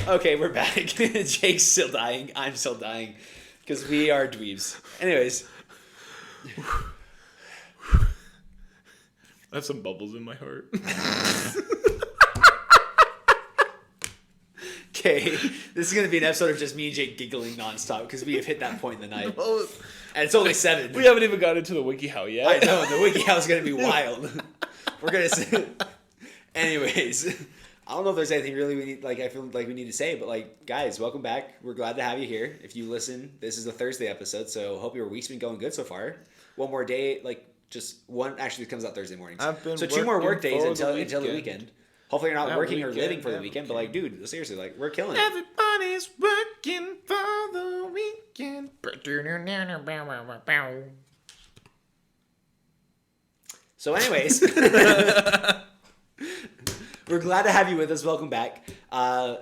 Okay, we're back. Jake's still dying. I'm still dying. Because we are dweebs. Anyways. I have some bubbles in my heart. Okay, this is going to be an episode of just me and Jake giggling nonstop because we have hit that point in the night. And it's only 7. We haven't even got into the WikiHow yet. I know, the WikiHow is going to be wild. We're going to... Anyways, I don't know if there's anything really we need, I feel like we need to say, but guys, welcome back. We're glad to have you here. If you listen, this is a Thursday episode, so hope your week's been going good so far. One more day, just one actually comes out Thursday mornings. So 2 more work days until the weekend. Hopefully you're not working or living for the weekend, but dude, seriously, we're killing it. Everybody's working for the weekend. So anyways, we're glad to have you with us. Welcome back.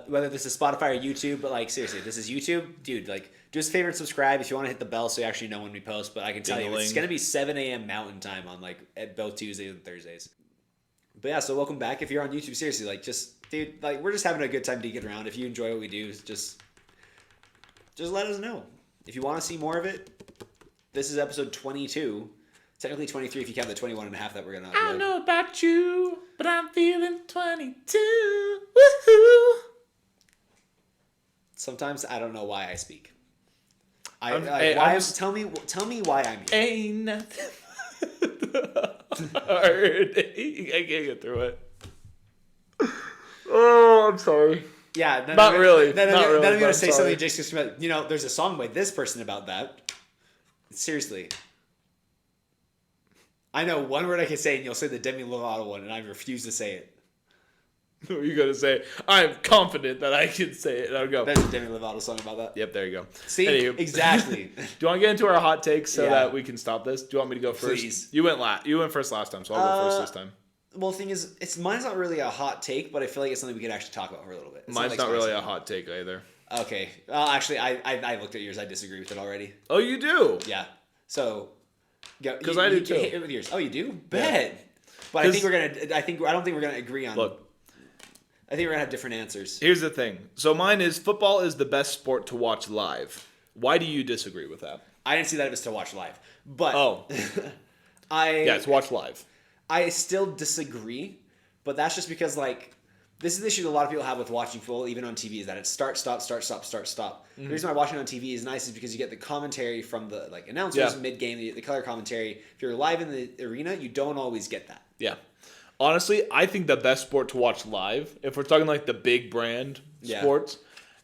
Whether this is Spotify or YouTube, but seriously, if this is YouTube, dude, do us a favor and subscribe if you want to hit the bell so you actually know when we post. But I can tell you, it's going to be 7 a.m. Mountain Time on at both Tuesdays and Thursdays. But yeah, so welcome back. If you're on YouTube, seriously, dude, we're just having a good time digging around. If you enjoy what we do, just let us know. If you want to see more of it, this is episode 22. Technically 23 if you count the 21 and a half that we're going to upload. I don't know about you, but I'm feeling 22. Woohoo! Sometimes I don't know why I speak. Tell me why I'm here. Ain't nothing. Hard. I can't get through it. Oh, I'm sorry. Yeah, not really. Then I'm going to say something. Jake's just going to, there's a song by this person about that. Seriously. I know one word I can say, and you'll say the Demi Lovato one, and I refuse to say it. No, you got to say, I'm confident that I can say it. I'll go. There's a Demi Lovato song about that. Yep, there you go. See? Anywho. Exactly. Do you want to get into our hot takes so that we can stop this? Do you want me to go first? Please. You went first last time, so I'll go first this time. Well, the thing is, mine's not really a hot take, but I feel like it's something we could actually talk about for a little bit. Mine's not really a hot take either. Okay. Actually, I looked at yours. I disagree with it already. Oh, you do? Yeah. So... Because I do too. Hit it with yours. Oh, you do? Bet. Yeah. But I don't think we're gonna agree on. Look, I think we're gonna have different answers. Here's the thing. So mine is football is the best sport to watch live. Why do you disagree with that? I didn't see that it was to watch live, but it's watch live. I still disagree, but that's just because this is the issue that a lot of people have with watching football, even on TV, is that it's start, stop, start, stop, start, stop. Mm-hmm. The reason why watching on TV is nice is because you get the commentary from the announcers mid-game, the color commentary. If you're live in the arena, you don't always get that. Yeah. Honestly, I think the best sport to watch live, if we're talking the big brand sports,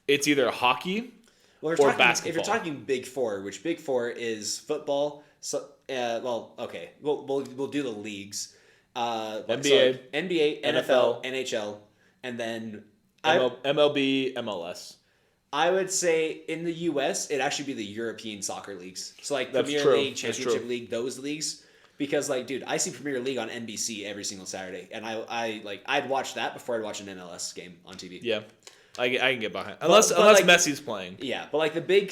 it's either hockey or basketball. If you're talking Big Four, which Big Four is football, okay, we'll do the leagues. NBA, NFL, NHL. And then MLB, MLS. I would say in the U.S., it'd actually be the European soccer leagues. So Premier League, Championship League, those leagues. Because dude, I see Premier League on NBC every single Saturday, and I'd watch that before I'd watch an MLS game on TV. Yeah, I can get behind unless Messi's playing. Yeah, but the big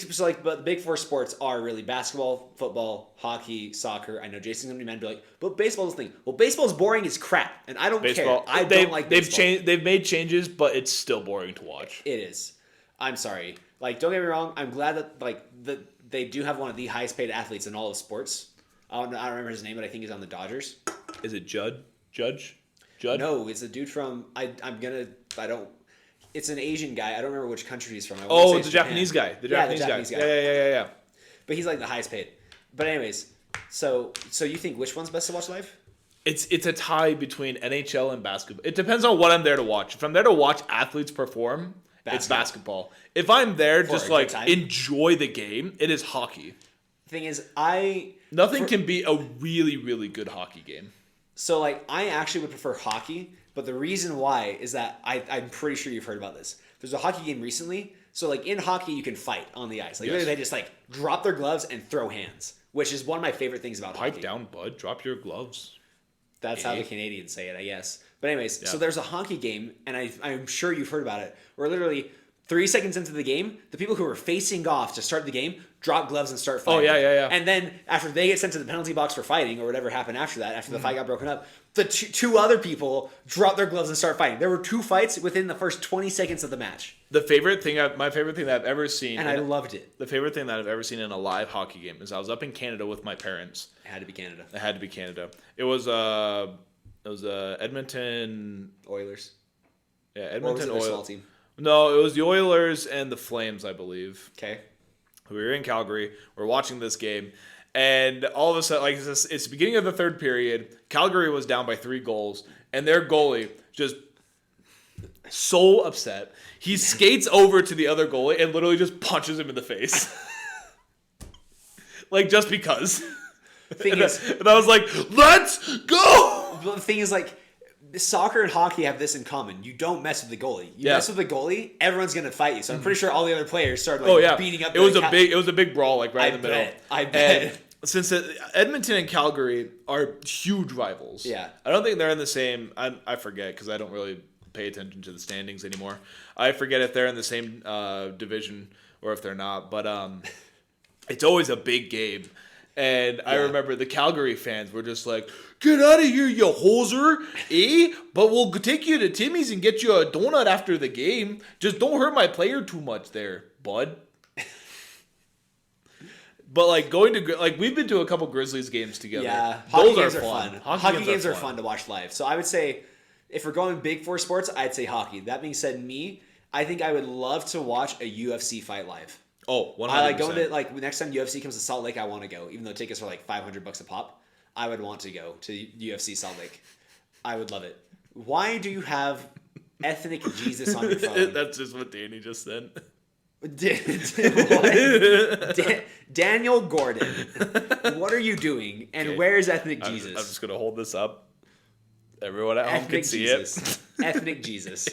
four sports are really basketball, football, hockey, soccer. I know Jason's gonna be mad and be but baseball's the thing. Well, baseball's boring as crap, and I don't care. I don't like baseball. They've made changes, but it's still boring to watch. It is. I'm sorry. Don't get me wrong. I'm glad that they do have one of the highest paid athletes in all of sports. I don't remember his name, but I think he's on the Dodgers. Is it Judge? No, it's a dude from It's an Asian guy. I don't remember which country he's from. The Japanese guy. The Japanese guy. Yeah. But he's the highest paid. But anyways, so you think which one's best to watch live? It's a tie between NHL and basketball. It depends on what I'm there to watch. If I'm there to watch athletes perform, it's basketball. If I'm there just enjoy the game, it is hockey. The thing is, nothing can beat a really, really good hockey game. So I actually would prefer hockey, but the reason why is that I'm pretty sure you've heard about this. There's a hockey game recently. So in hockey you can fight on the ice. Literally they just drop their gloves and throw hands, which is one of my favorite things about hockey. Pipe down, bud. Drop your gloves. That's how the Canadians say it, I guess. But anyways, so there's a hockey game, and I'm sure you've heard about it, where literally 3 seconds into the game, the people who were facing off to start the game drop gloves and start fighting. Oh, yeah. And then after they get sent to the penalty box for fighting or whatever happened after that, after the fight got broken up, the two other people drop their gloves and start fighting. There were 2 fights within the first 20 seconds of the match. My favorite thing that I've ever seen, and I loved it. The favorite thing that I've ever seen in a live hockey game is I was up in Canada with my parents. It had to be Canada. It was Edmonton Oilers. Yeah, Edmonton Oilers. Small team. No, it was the Oilers and the Flames, I believe. Okay. We were in Calgary. We're watching this game. And all of a sudden, like it's the beginning of the third period. Calgary was down by 3 goals. And their goalie just so upset. He skates over to the other goalie and literally just punches him in the face. Like, just because. And I was like, let's go! The thing is, like, soccer and hockey have this in common. You don't mess with the goalie. You mess with the goalie, everyone's gonna fight you. So I'm pretty sure all the other players started beating up. It was a big brawl, like right in the middle. I bet. And since Edmonton and Calgary are huge rivals, yeah, I don't think they're in the same. I forget because I don't really pay attention to the standings anymore. I forget if they're in the same division or if they're not. But it's always a big game. And I remember the Calgary fans were just like, get out of here, you hoser, eh? But we'll take you to Timmy's and get you a donut after the game. Just don't hurt my player too much there, bud. But, like, we've been to a couple Grizzlies games together. Yeah, those are fun. Hockey games are fun to watch live. So I would say, if we're going big four sports, I'd say hockey. That being said, I think I would love to watch a UFC fight live. Oh, 100%. I like going to, next time UFC comes to Salt Lake, I want to go. Even though tickets are like $500 a pop, I would want to go to UFC Salt Lake. I would love it. Why do you have ethnic Jesus on your phone? That's just what Danny just said. Daniel Gordon, what are you doing? And where's ethnic Jesus? I'm just going to hold this up. Everyone at home can see it. Ethnic Jesus.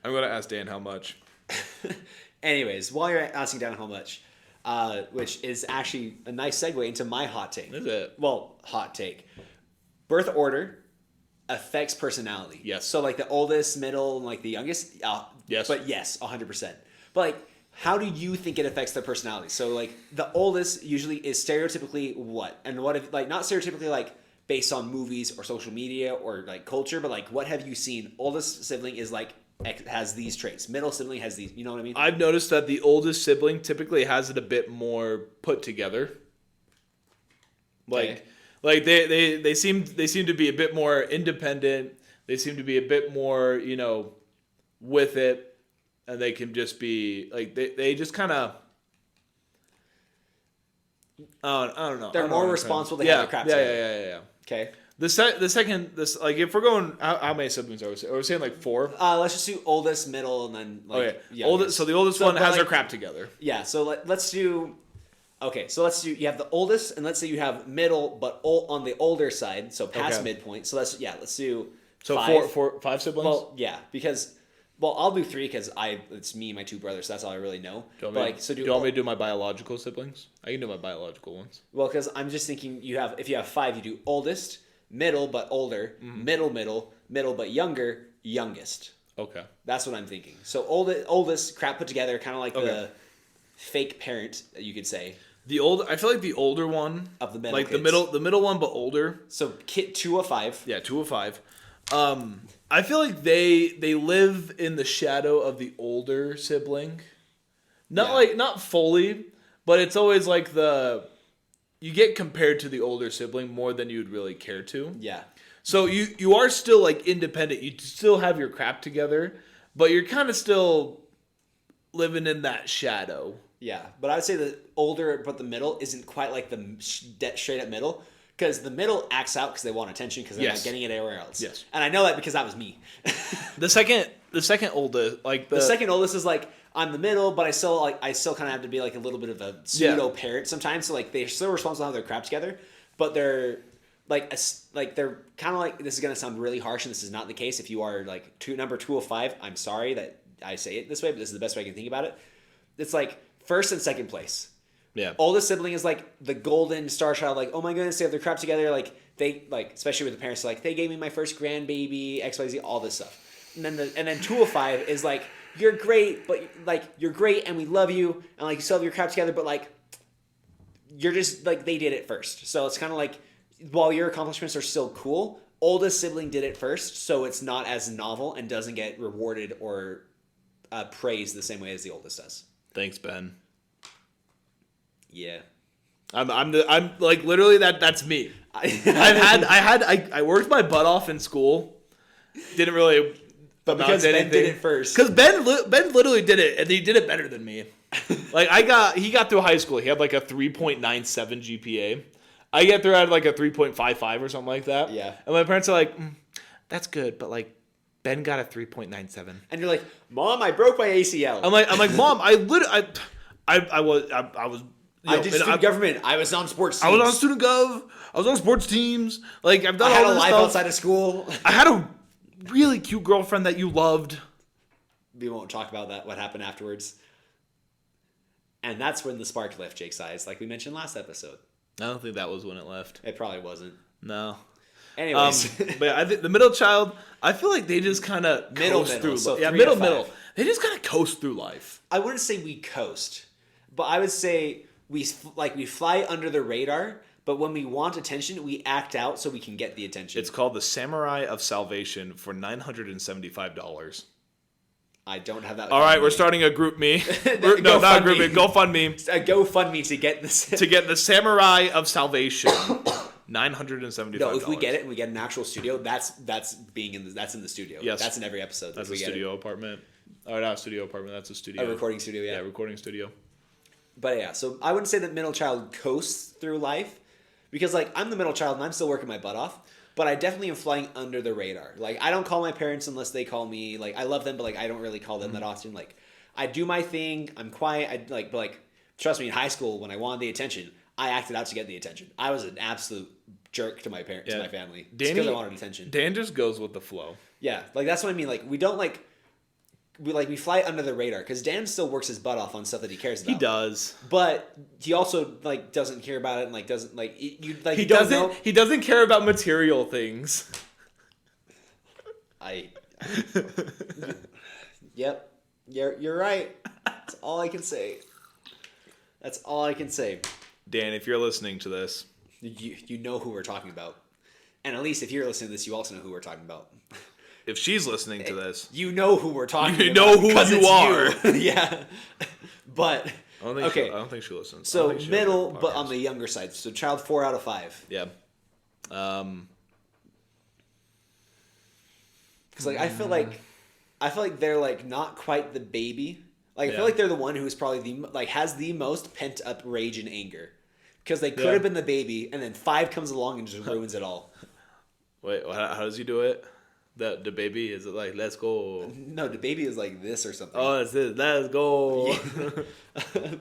I'm going to ask Dan how much. Anyways, while you're asking Dan how much, which is actually a nice segue into my hot take. Is it? Well, hot take. Birth order affects personality. Yes. So, like, the oldest, middle, and, like, the youngest? Yes. But yes, 100%. But, like, how do you think it affects their personality? So, like, the oldest usually is stereotypically what? And what if, like, not stereotypically, like, based on movies or social media or, like, culture, but, like, what have you seen? Oldest sibling is, like, has these traits. Middle sibling has these. You know what I mean? I've noticed that the oldest sibling typically has it a bit more put together. Like they seem to be a bit more independent. They seem to be a bit more, with it, and they can just be like they just kind of. I don't know. They're more responsible. They have their crap together. Yeah. Okay. The second if we're going how many siblings are we saying? Are we saying like 4? Let's just do oldest, middle, and then youngest. So the oldest one has their crap together. Yeah. So let's do. Okay, so let's do. You have the oldest, and let's say you have middle, but on the older side, so past midpoint. So let's do. So 5 siblings. Well, yeah, because I'll do 3 because it's me and my 2 brothers. So that's all I really know. Do you want me to do my biological siblings? I can do my biological ones. Well, because I'm just thinking if you have 5, you do oldest, middle but older, middle but younger, youngest. Okay, that's what I'm thinking. So oldest crap put together, kind of like the fake parent, you could say. I feel like the older one of the middle, like kids. the middle one, but older. So kid 2 of 5. Yeah, 2 of 5. I feel like they live in the shadow of the older sibling. Not fully, but it's always like you get compared to the older sibling more than you'd really care to. Yeah. So you are still like independent. You still have your crap together, but you're kind of still living in that shadow. Yeah, but I would say the older but the middle isn't quite like the straight up middle, because the middle acts out because they want attention because they're not getting it anywhere else. Yes, and I know that because that was me. the second oldest, the second oldest is like I'm the middle, but I still kind of have to be like a little bit of a pseudo parent sometimes. So like they're still responsible to have their crap together, but they're they're kind of like, this is gonna sound really harsh, and this is not the case. If you are like number 2 of 5, I'm sorry that I say it this way, but this is the best way I can think about it. It's like first and second place. Yeah. Oldest sibling is like the golden star child, like, oh my goodness, they have their crap together. Like they especially with the parents, like they gave me my first grandbaby, XYZ, all this stuff. And then 2 of 5 is like you're great, but like you're great and we love you and like you still have your crap together, but like you're just like they did it first. So it's kind of like while your accomplishments are still cool, oldest sibling did it first, so it's not as novel and doesn't get rewarded or praised the same way as the oldest does. Thanks, Ben. Yeah. I'm like literally that's me. I worked my butt off in school. Didn't really, but because Ben did it first. Because Ben literally did it, and he did it better than me. Like he got through high school. He had like a 3.97 GPA. I get through at like a 3.55 or something like that. Yeah. And my parents are like, that's good, but like Ben got a 3.97. And you're like, Mom, I broke my ACL. I'm like, Mom, I was. I did student government. I was on sports teams. I was on student gov. I was on sports teams. Like I've done I had all a this life stuff. outside of school. I had a really cute girlfriend that you loved. We won't talk about that. What happened afterwards? And that's when the spark left Jake's eyes, like we mentioned last episode. I don't think that was when it left. It probably wasn't. No. Anyways, but I think the middle child, I feel like they just kind of coast through. So yeah, 3 middle. to 5. They just kind of coast through life. I wouldn't say we coast, but I would say we fly under the radar. But when we want attention, we act out so we can get the attention. It's called the Samurai of Salvation for $975. I don't have that. All right, we're starting a group me. No, not a group me. GoFundMe. A GoFundMe to get this. To get the Samurai of Salvation. $975. No, if we get it and we get an actual studio, that's in the studio. Yes, that's in every episode. That's a studio apartment. Oh, not a studio apartment. That's a studio. A recording studio. Yeah, recording studio. But yeah, so I wouldn't say that middle child coasts through life, because like I'm the middle child and I'm still working my butt off. But I definitely am flying under the radar. Like, I don't call my parents unless they call me. Like, I love them, but, like, I don't really call them that often. Like, I do my thing. I'm quiet. But, like, trust me, in high school, when I wanted the attention, I acted out to get the attention. I was an absolute jerk to my parents, to my family. Because I wanted attention. Dan just goes with the flow. Yeah. Like, that's what I mean. Like, we don't, like... We fly under the radar because Dan still works his butt off on stuff that he cares about. He does, but he also like doesn't care about it and like doesn't like you like he doesn't care about material things. Yep, you're right. That's all I can say. That's all I can say. Dan, if you're listening to this, you know who we're talking about, and at least if you're listening to this, you also know who we're talking about. If she's listening to this, you know who we're talking about. You know who you are. Yeah. But I don't think she listens. So middle, but on the younger side. So child 4 out of 5. Yeah. Because like I feel like they're like not quite the baby. Like I feel like they're the one who's probably has the most pent up rage and anger. Because they could have been the baby, and then 5 comes along and just ruins it all. Wait, how does he do it? The baby, is it like, let's go? No, the baby is like this or something. Oh, it's this, let's go. Yeah.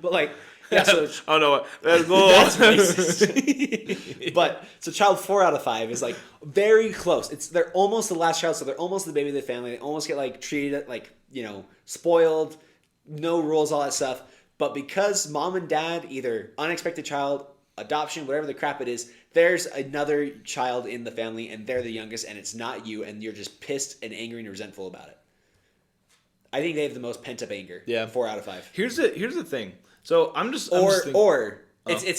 But like, yeah, so... oh no, let's go. That's racist. But, so child 4 out of 5 is like very close. They're almost the last child, so they're almost the baby of the family. They almost get like treated like, spoiled, no rules, all that stuff. But because mom and dad, either unexpected child, adoption, whatever the crap it is, there's another child in the family and they're the youngest and it's not you and you're just pissed and angry and resentful about it. I think they have the most pent up anger. Yeah. 4 out of 5. Here's the thing. So it's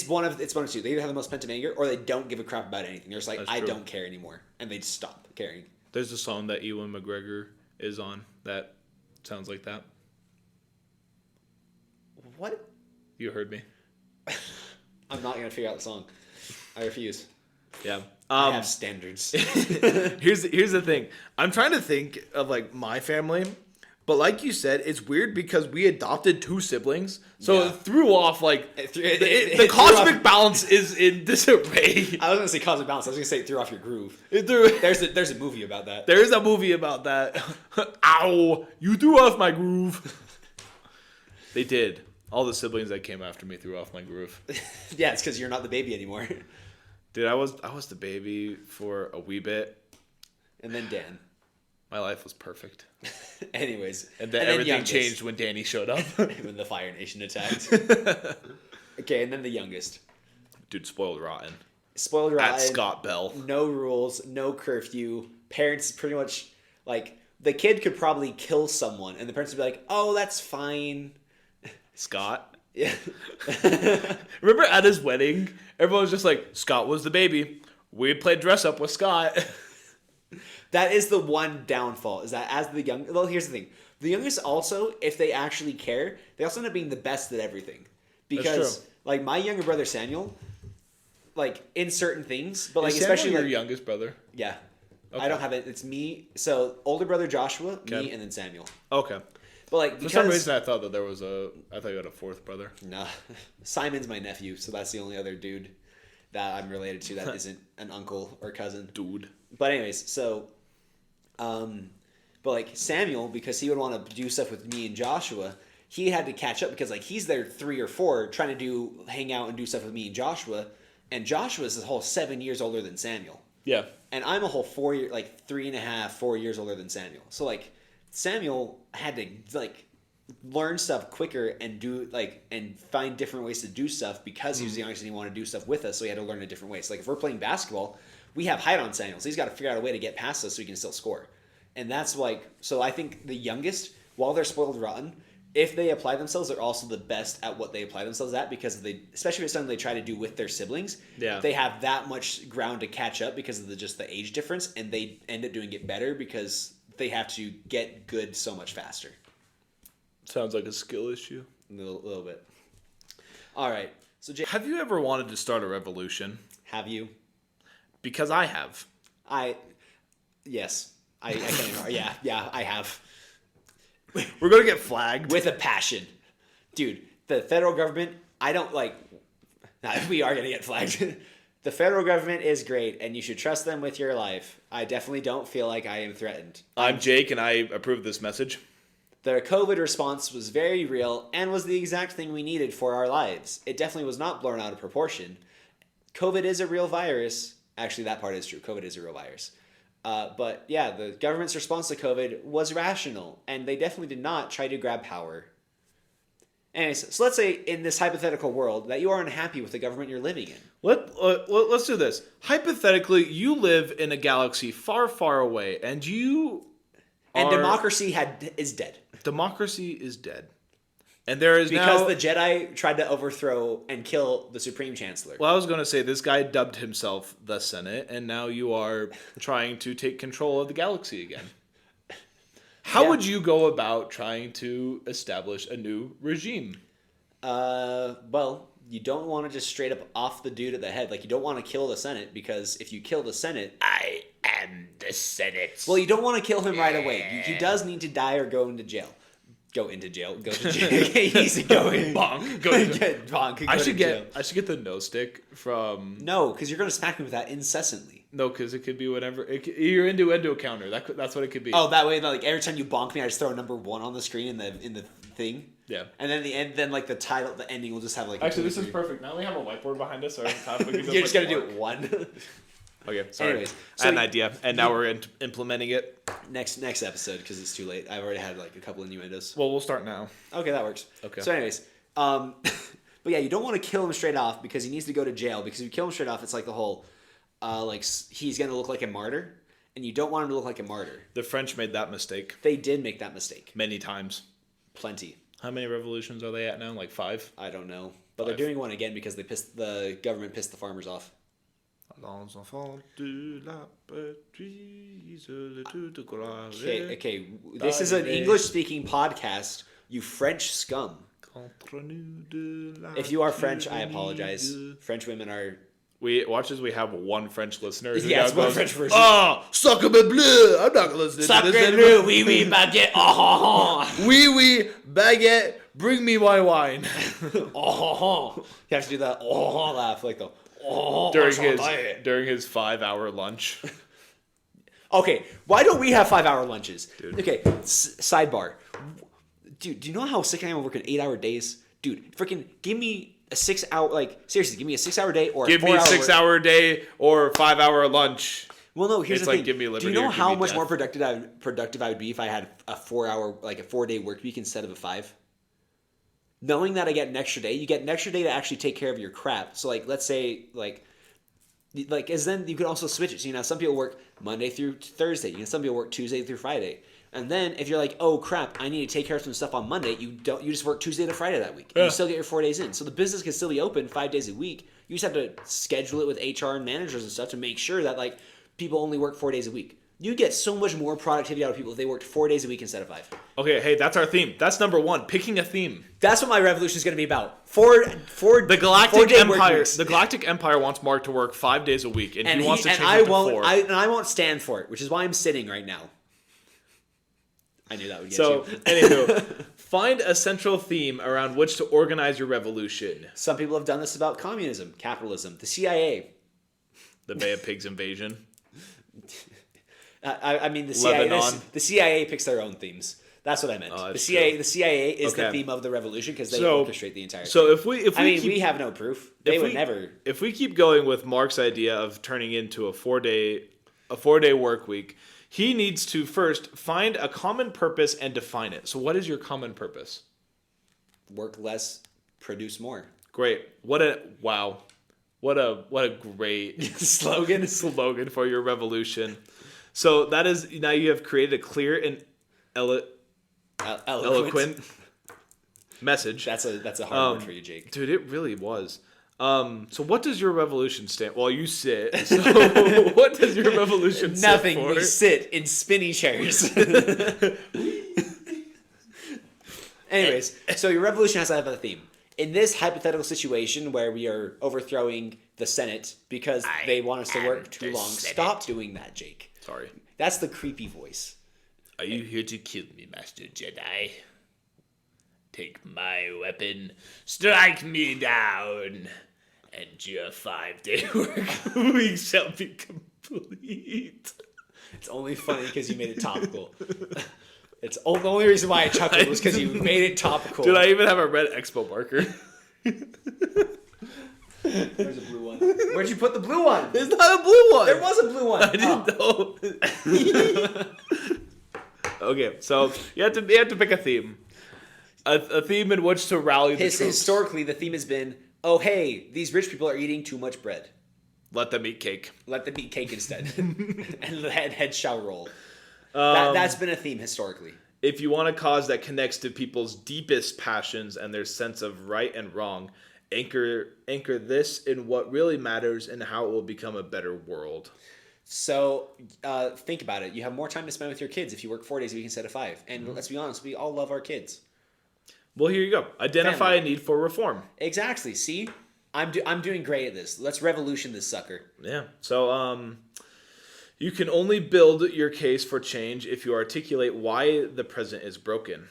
one of two. They either have the most pent up anger or they don't give a crap about anything. They're just like, I don't care anymore. And they just stop caring. There's a song that Ewan McGregor is on that sounds like that. What? You heard me. I'm not going to figure out the song. I refuse. Yeah. I have standards. Here's the thing. I'm trying to think of like my family, but like you said, it's weird because we adopted 2 siblings, so it threw off like the cosmic balance is in disarray. I was going to say cosmic balance. I was going to say it threw off your groove. There's a movie about that. There is a movie about that. Ow! You threw off my groove. They did. All the siblings that came after me threw off my groove. Yeah, it's because you're not the baby anymore. Dude, I was the baby for a wee bit. And then Dan. My life was perfect. Anyways. And then everything changed when Danny showed up. When the Fire Nation attacked. Okay, and then the youngest. Dude, spoiled rotten. Spoiled rotten. At Scott Bell. No rules, no curfew. Parents pretty much, like, the kid could probably kill someone, and the parents would be like, "Oh, that's fine." Scott. Yeah. Remember at his wedding, everyone was just like, Scott was the baby. We played dress up with Scott. That is the one downfall, is that as the young... Well, here's the thing. The youngest also, if they actually care, they also end up being the best at everything. Because, like, my younger brother Samuel, like, in certain things, but, like, is especially... your like, youngest brother? Yeah. Okay. I don't have it. It's me. So, older brother Joshua, me, and then Samuel. Okay. But, like, For some reason, I thought that there was I thought you had a fourth brother. Nah. Simon's my nephew, so that's the only other dude that I'm related to that isn't an uncle or cousin. Dude. But anyways, so... but like Samuel, because he would want to do stuff with me and Joshua, he had to catch up because like he's there 3 or 4 trying to hang out and do stuff with me and Joshua's a whole 7 years older than Samuel. Yeah. And I'm a whole 4 year, like 3.5, 4 years older than Samuel. So like Samuel had to like learn stuff quicker and do like and find different ways to do stuff because he was the youngest and he wanted to do stuff with us. So he had to learn a different way. So like if we're playing basketball, we have height on Samuel, so he's got to figure out a way to get past us so he can still score. And that's like, so I think the youngest, while they're spoiled rotten, if they apply themselves, they're also the best at what they apply themselves at because especially if it's something they try to do with their siblings, they have that much ground to catch up because of just the age difference, and they end up doing it better because they have to get good so much faster. Sounds like a skill issue. A little bit. All right. So Jay, have you ever wanted to start a revolution? Have you? Because I have. Yes. I can't remember. Yeah, I have. We're going to get flagged. With a passion. Dude, the federal government, I don't like... we are going to get flagged. The federal government is great, and you should trust them with your life. I definitely don't feel like I am threatened. I'm Jake, and I approve this message. The COVID response was very real and was the exact thing we needed for our lives. It definitely was not blown out of proportion. COVID is a real virus. Actually, that part is true. COVID is a real virus. But yeah, the government's response to COVID was rational, and they definitely did not try to grab power. Anyways, so let's say in this hypothetical world that you are unhappy with the government you're living in. Let's do this. Hypothetically, you live in a galaxy far, far away, and democracy is dead. Democracy is dead. And there is because the Jedi tried to overthrow and kill the Supreme Chancellor. Well, I was going to say, this guy dubbed himself the Senate, and now you are trying to take control of the galaxy again. How would you go about trying to establish a new regime? Well, you don't want to just straight up off the dude at the head. Like, you don't want to kill the Senate, because if you kill the Senate... I am the Senate. Well, you don't want to kill him right away. He does need to die or go into jail. Go into jail. Go to jail. He's going bonk. Go bonk. I should get the no stick from. No, because you're going to smack me with that incessantly. No, because it could be whatever. You're into a counter. That's what it could be. Oh, that way, like every time you bonk me, I just throw a number 1 on the screen in the thing. Yeah. And then the end, then like the title, the ending will just have like. Actually, this is perfect. Now we have a whiteboard behind us. Or you're just gonna do it 1. Okay, sorry. Anyways, I had an idea, and now we're implementing it. Next episode, because it's too late. I've already had like a couple of innuendos. Well, we'll start now. Okay, that works. Okay. So anyways, but yeah, you don't want to kill him straight off because he needs to go to jail. Because if you kill him straight off, it's like the whole, like he's gonna look like a martyr, and you don't want him to look like a martyr. The French made that mistake. They did make that mistake. Many times. Plenty. How many revolutions are they at now? Like 5? I don't know, but they're doing one again because the government pissed the farmers off. Okay. This is an English-speaking podcast. You French scum. If you are French, I apologize. French women are. We have one French listener. Yeah, it's one French version. Oh, sacre bleu! I'm not gonna listen to this anymore. Oui, oui, baguette. Oh, oui, oui, baguette. Bring me my wine. Oh, you have to do that laugh like the. During his 5-hour lunch. Okay, why don't we have 5-hour lunches? Dude. Okay, sidebar. Dude, do you know how sick I am of working 8-hour days? Dude, freaking give me a 6-hour, seriously, give me a 6-hour day or a 4-hour Give me a 6-hour day or a 5-hour lunch. Well, no, here's the thing. Give me liberty. Do you know how much more productive I would be if I had a 4-day work week instead of a 5? Knowing that I get an extra day, you get an extra day to actually take care of your crap. So, let's say, as then you can also switch it. So, some people work Monday through Thursday. Some people work Tuesday through Friday. And then if you're like, oh crap, I need to take care of some stuff on Monday, you just work Tuesday to Friday that week. And you still get your 4 days in. So the business can still be open 5 days a week. You just have to schedule it with HR and managers and stuff to make sure that like people only work 4 days a week. You get so much more productivity out of people if they worked 4 days a week instead of 5. Okay, hey, that's our theme. That's number 1. Picking a theme. That's what my revolution is going to be about. The Galactic Empire wants Mark to work 5 days a week, and he wants to change it to 4. I won't stand for it, which is why I'm sitting right now. I knew that would get you. So, anywho, find a central theme around which to organize your revolution. Some people have done this about communism, capitalism, the CIA. The Bay of Pigs invasion. I mean, the CIA picks their own themes. That's what I meant. The CIA is the theme of the revolution because they orchestrate the entire thing. So we have no proof. They would never. If we keep going with Mark's idea of turning into a 4-day work week, he needs to first find a common purpose and define it. So what is your common purpose? Work less, produce more. Great. What a great slogan for your revolution. So that is, now you have created a clear and eloquent message. That's a hard word for you, Jake. Dude, it really was. So what does your revolution stand? Well, you sit. So what does your revolution stand for? Nothing. We sit in spinny chairs. Anyways, so your revolution has to have a theme. In this hypothetical situation where we are overthrowing the Senate because they want us to work too long, stop doing that, Jake. Sorry. That's the creepy voice. Are you here to kill me, Master Jedi? Take my weapon, strike me down, and your 5-day work week shall be complete. It's only funny because you made it topical. It's the only reason why I chuckled was because you made it topical. Dude, I even have a red expo marker. There's a blue one. Where'd you put the blue one? There's not a blue one. There was a blue one. I didn't know. Okay, so you have to pick a theme. A theme in which to rally the troops. Historically, the theme has been, oh, hey, these rich people are eating too much bread. Let them eat cake. Let them eat cake instead. And the head shall roll. That's been a theme historically. If you want a cause that connects to people's deepest passions and their sense of right and wrong, anchor this in what really matters and how it will become a better world. So think about it. You have more time to spend with your kids if you work 4 days a week instead of 5. And let's be honest, we all love our kids. Well, here you go. Identify a need for reform. Exactly. See? I'm doing great at this. Let's revolution this sucker. Yeah. So you can only build your case for change if you articulate why the present is broken.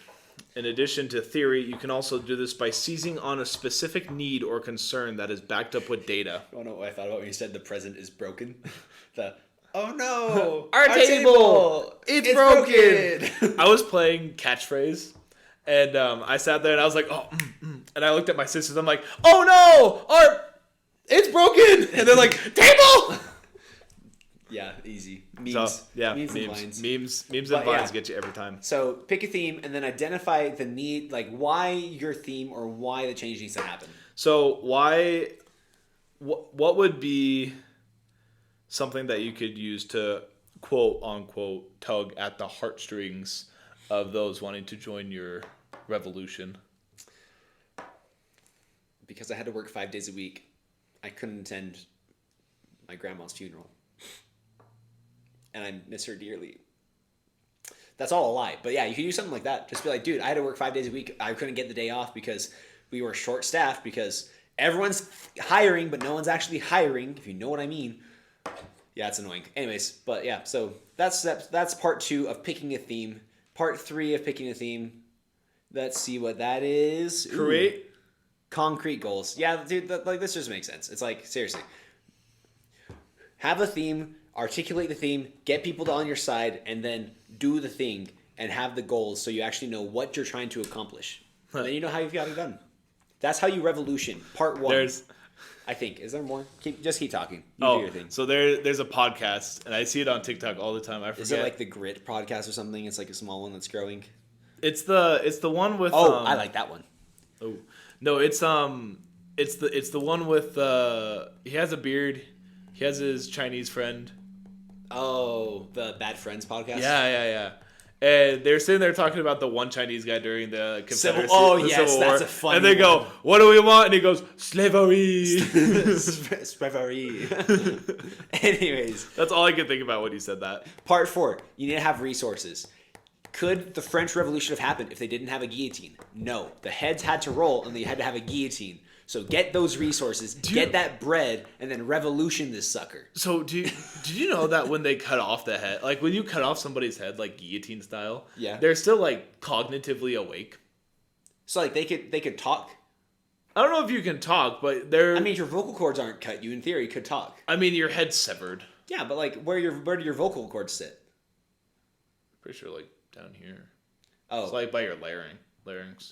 In addition to theory, you can also do this by seizing on a specific need or concern that is backed up with data. Oh no, what I thought about when you said the present is broken. Oh no! Our table! It's broken! I was playing catchphrase, and I sat there and I was like, and I looked at my sisters. I'm like, oh no! It's broken! And they're like, table! Yeah, easy. Memes. So, yeah, memes and vines get you every time. So pick a theme and then identify the need, like why your theme or why the change needs to happen. So what would be something that you could use to quote unquote tug at the heartstrings of those wanting to join your revolution? Because I had to work 5 days a week, I couldn't attend my grandma's funeral. And I miss her dearly. That's all a lie. But yeah, you can do something like that. Just be like, dude, I had to work 5 days a week. I couldn't get the day off because we were short-staffed because everyone's hiring, but no one's actually hiring, if you know what I mean. Yeah, it's annoying. Anyways, but yeah, so that's part 2 of picking a theme. Part 3 of picking a theme. Let's see what that is. Create concrete goals. Yeah, dude, this just makes sense. It's like, seriously. Have a theme. Articulate the theme, get people on your side, and then do the thing and have the goals so you actually know what you're trying to accomplish. And then you know how you've got it done. That's how you revolution. Part 1. I think. Is there more? Just keep talking. You do your thing. So there's a podcast, and I see it on TikTok all the time. I forget. Is it like the Grit podcast or something? It's like a small one that's growing. It's the one with. Oh, I like that one. Oh no, it's the one with. He has a beard. He has his Chinese friend. Oh, the Bad Friends podcast? Yeah. And they're sitting there talking about the one Chinese guy during the Confederacy. Civil War. That's a funny And they go, what do we want? And he goes, slavery. Slavery. Anyways. That's all I could think about when he said that. Part 4. You need to have resources. Could the French Revolution have happened if they didn't have a guillotine? No. The heads had to roll, and they had to have a guillotine. So get those resources, get that bread, and then revolution this sucker. So did you know that when they cut off the head, like when you cut off somebody's head, like guillotine style, they're still like cognitively awake. So like they could talk. I don't know if you can talk, but they're. I mean, your vocal cords aren't cut. You in theory could talk. I mean, your head's severed. Yeah, but like where do your vocal cords sit? Pretty sure like down here. Oh, it's like by your larynx.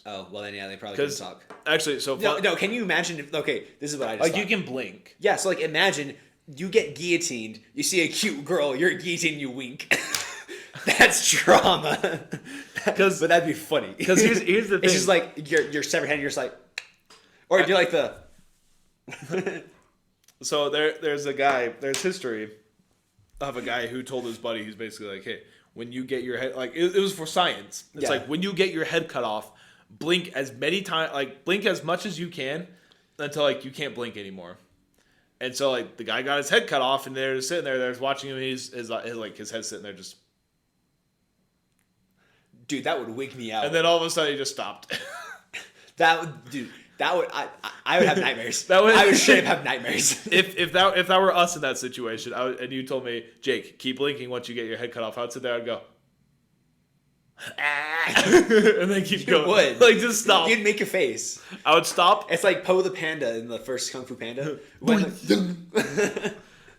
Oh, well then, yeah, they probably couldn't talk. Actually, so... No, can you imagine if... Okay, this is what I just thought. You can blink. Yeah, so, like, imagine you get guillotined, you see a cute girl, you're guillotined, you wink. That's trauma. But that'd be funny. Because here's the thing. It's just like, your severed head, you're just like... Or you're like the... So there's history of a guy who told his buddy, he's basically like, hey... When you get your head, like it was for science. It's like when you get your head cut off, blink as many times, like blink as much as you can until like you can't blink anymore. And so like the guy got his head cut off, and they're just sitting there. They're just watching him. And his head sitting there just. Dude, that would wig me out. And then all of a sudden he just stopped. That would I would have nightmares. I would straight have nightmares. If that were us in that situation, and you told me, Jake, keep blinking once you get your head cut off, I'd sit there and go, and then keep going. Would. Like just stop. You'd make a face. I would stop. It's like Poe the Panda in the first Kung Fu Panda.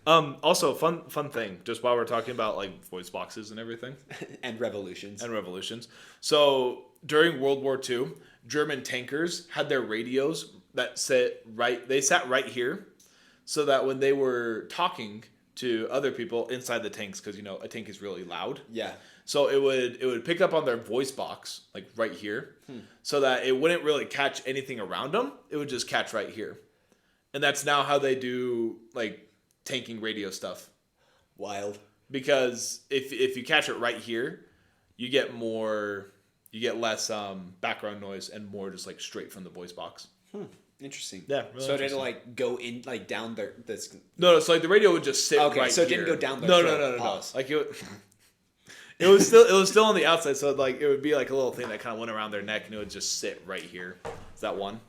Also, fun thing, just while we're talking about like voice boxes and everything. And revolutions. So during World War II, German tankers had their radios that sat right here, so that when they were talking to other people inside the tanks, because a tank is really loud. Yeah. So it would pick up on their voice box like right here, so that it wouldn't really catch anything around them. It would just catch right here, and that's now how they do like tanking radio stuff. Wild. Because if you catch it right here, you get less background noise and more just like straight from the voice box. Interesting. Yeah. Really so it didn't like go in like down this. No, so like the radio would just sit right here. So it didn't go down there. No. Like it was still on the outside, so like it would be like a little thing that kind of went around their neck, and it would just sit right here. Is that one?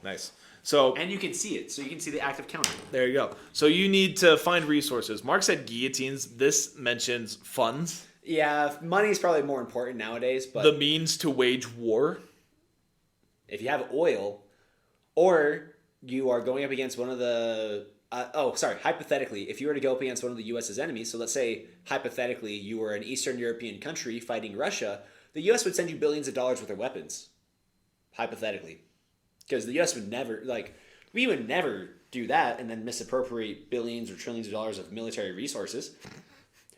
Nice. So and you can see it, so you can see the active counter. There you go. So you need to find resources. Mark said guillotines. This mentions funds. Yeah, money is probably more important nowadays, but the means to wage war. If you have oil, or you are going up against one of the hypothetically, if you were to go up against one of the U.S.'s enemies, so let's say hypothetically you were an Eastern European country fighting Russia, the U.S. would send you billions of dollars worth of weapons. Hypothetically. Because the U.S. we would never do that and then misappropriate billions or trillions of dollars of military resources.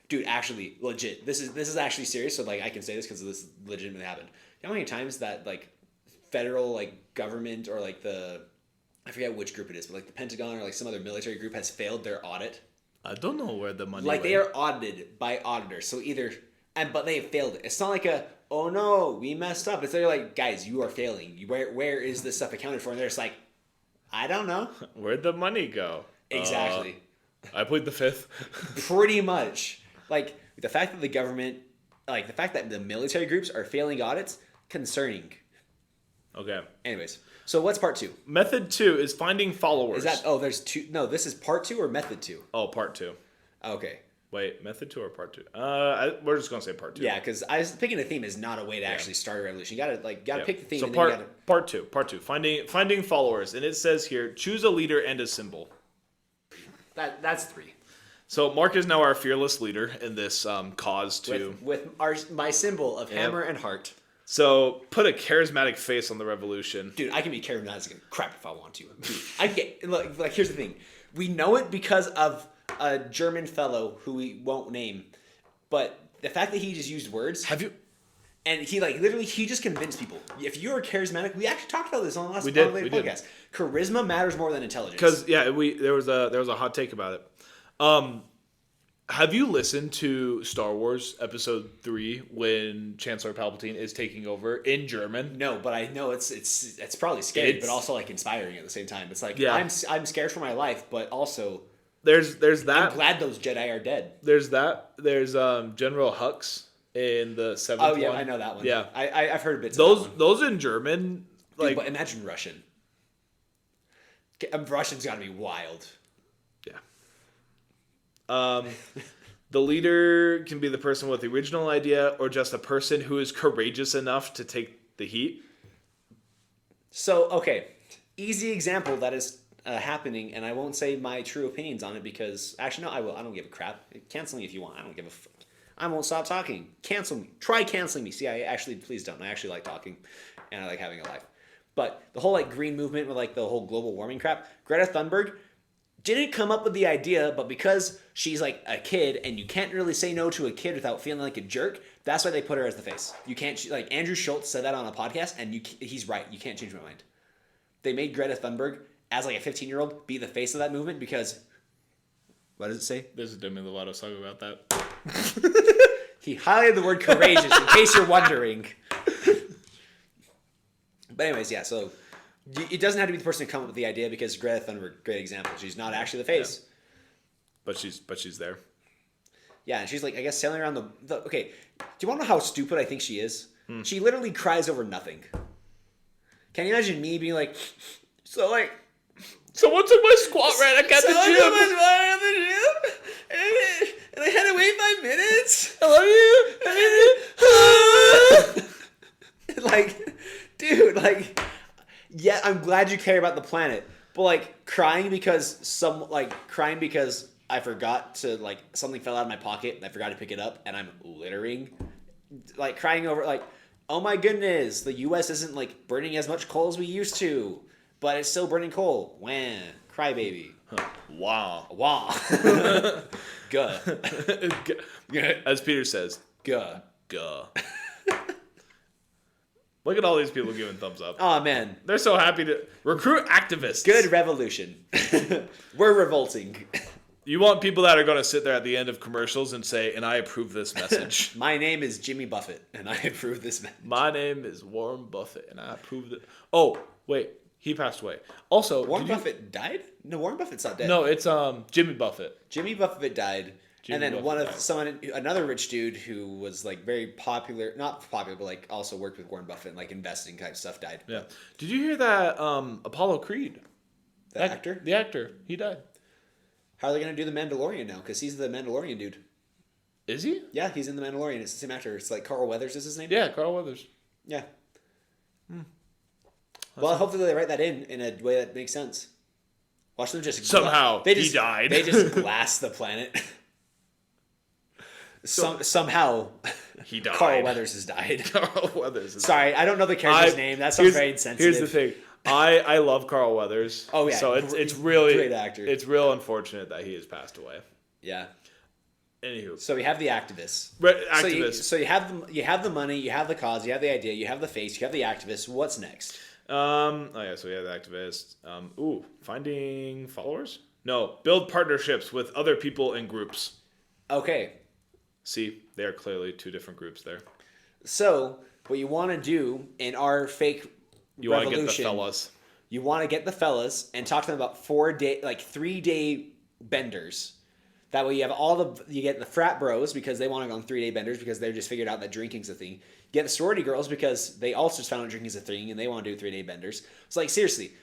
Dude, actually, legit. This is actually serious, so like I can say this because this legitimately happened. You know how many times that like federal like government or like I forget which group it is, but like the Pentagon or like some other military group has failed their audit? I don't know where the money went. They are audited by auditors, so but they have failed it. It's not like oh no, we messed up. It's they're like, guys, you are failing. Where is this stuff accounted for? And they're just like, I don't know. Where'd the money go? Exactly. I plead the fifth. Pretty much. Like the fact that the military groups are failing audits, concerning. Okay. Anyways, so what's part 2? Method 2 is finding followers. Is that there's 2? No, this is part 2 or method 2? Oh, part 2. Okay. Wait, method 2 or part 2? We're just gonna say part 2. Yeah, because picking a theme is not a way to actually start a revolution. You gotta pick the theme. So and part 2. Finding followers, and it says here, choose a leader and a symbol. That's 3. So Mark is now our fearless leader in this cause too. With my symbol of hammer and heart. So put a charismatic face on the revolution. Dude, I can be charismatic as crap if I want to. Dude, I get like here's the thing. We know it because of a German fellow who we won't name, but the fact that he just used words. Have you? And he literally he just convinced people. If you are charismatic, we actually talked about this on the last podcast. Charisma matters more than intelligence. Because there was a hot take about it. Have you listened to Star Wars Episode 3 when Chancellor Palpatine is taking over in German? No, but I know it's probably scary, but also like inspiring at the same time. It's like I'm scared for my life, but also there's that. I'm glad those Jedi are dead. There's that. There's General Hux in the 7th one. Oh yeah, I know that one. Yeah, I've heard bits. Those of that one. those in German. Like, dude, but imagine Russian. Russian's got to be wild. Yeah. The leader can be the person with the original idea or just a person who is courageous enough to take the heat. So, okay. Easy example that is happening, and I won't say my true opinions on it because... Actually, no, I will. I don't give a crap. Cancel me if you want. I don't give a fuck. I won't stop talking. Cancel me. Try canceling me. See, please don't. I actually like talking, and I like having a life. But the whole, like, green movement with, like, the whole global warming crap, Greta Thunberg didn't come up with the idea, but because she's like a kid and you can't really say no to a kid without feeling like a jerk, that's why they put her as the face. You can't, like Andrew Schultz said that on a podcast, and he's right. You can't change my mind. They made Greta Thunberg as like a 15-year-old be the face of that movement because, what does it say? There's a Demi Lovato song about that. He highlighted the word courageous in case you're wondering. But anyways, yeah, so it doesn't have to be the person to come up with the idea because Greta Thunberg, great example. She's not actually the face. Yeah. But she's there. Yeah, and she's like, I guess, sailing around the... Okay, do you want to know how stupid I think she is? She literally cries over nothing. Can you imagine me being like, someone took my squat rack at the gym. And I had to wait 5 minutes. I love you. Like, dude, like... Yeah, I'm glad you care about the planet, but like crying because I forgot to like something fell out of my pocket and I forgot to pick it up and I'm littering, like crying over like, oh my goodness, the U.S. isn't like burning as much coal as we used to, but it's still burning coal. Wah, crybaby. Wow. Guh. As Peter says, Guh. Look at all these people giving thumbs up. Oh, man. They're so happy to recruit activists. Good revolution. We're revolting. You want people that are going to sit there at the end of commercials and say, and I approve this message. My name is Jimmy Buffett, and I approve this message. My name is Warren Buffett, and I approve it. Oh, wait. He passed away. Also, Warren Buffett died? No, Warren Buffett's not dead. No, it's Jimmy Buffett. Jimmy Buffett died. And then another rich dude who was like very popular, not popular, but like also worked with Warren Buffett and like investing type stuff died. Yeah. Did you hear that Apollo Creed? The actor? The actor. He died. How are they going to do The Mandalorian now? Because he's the Mandalorian dude. Is he? Yeah, he's in The Mandalorian. It's the same actor. It's like Carl Weathers is his name? Yeah, Carl Weathers. Yeah. Well, hopefully they write that in a way that makes sense. Watch them just... Somehow, he died. They just glass the planet. Somehow, he died. Carl Weathers has died. Carl Weathers has Sorry, I don't know the character's name. That sounds very insensitive. Here's the thing. I love Carl Weathers. Oh, yeah. So it's really... Great actor. It's real unfortunate that he has passed away. Yeah. Anywho. So we have the activists. Activists. So you have the money, you have the cause, you have the idea, you have the face, you have the activists. What's next? So we have the activists. Finding followers? No, build partnerships with other people and groups. Okay. See, they are clearly two different groups there. So, what you want to do in our fake you want to get the fellas. You want to get the fellas and talk to them about 3-day benders. That way you get the frat bros because they want to go on 3-day benders because they've just figured out that drinking's a thing. You get the sorority girls because they also just found out drinking's a thing and they want to do 3-day benders. It's like, seriously,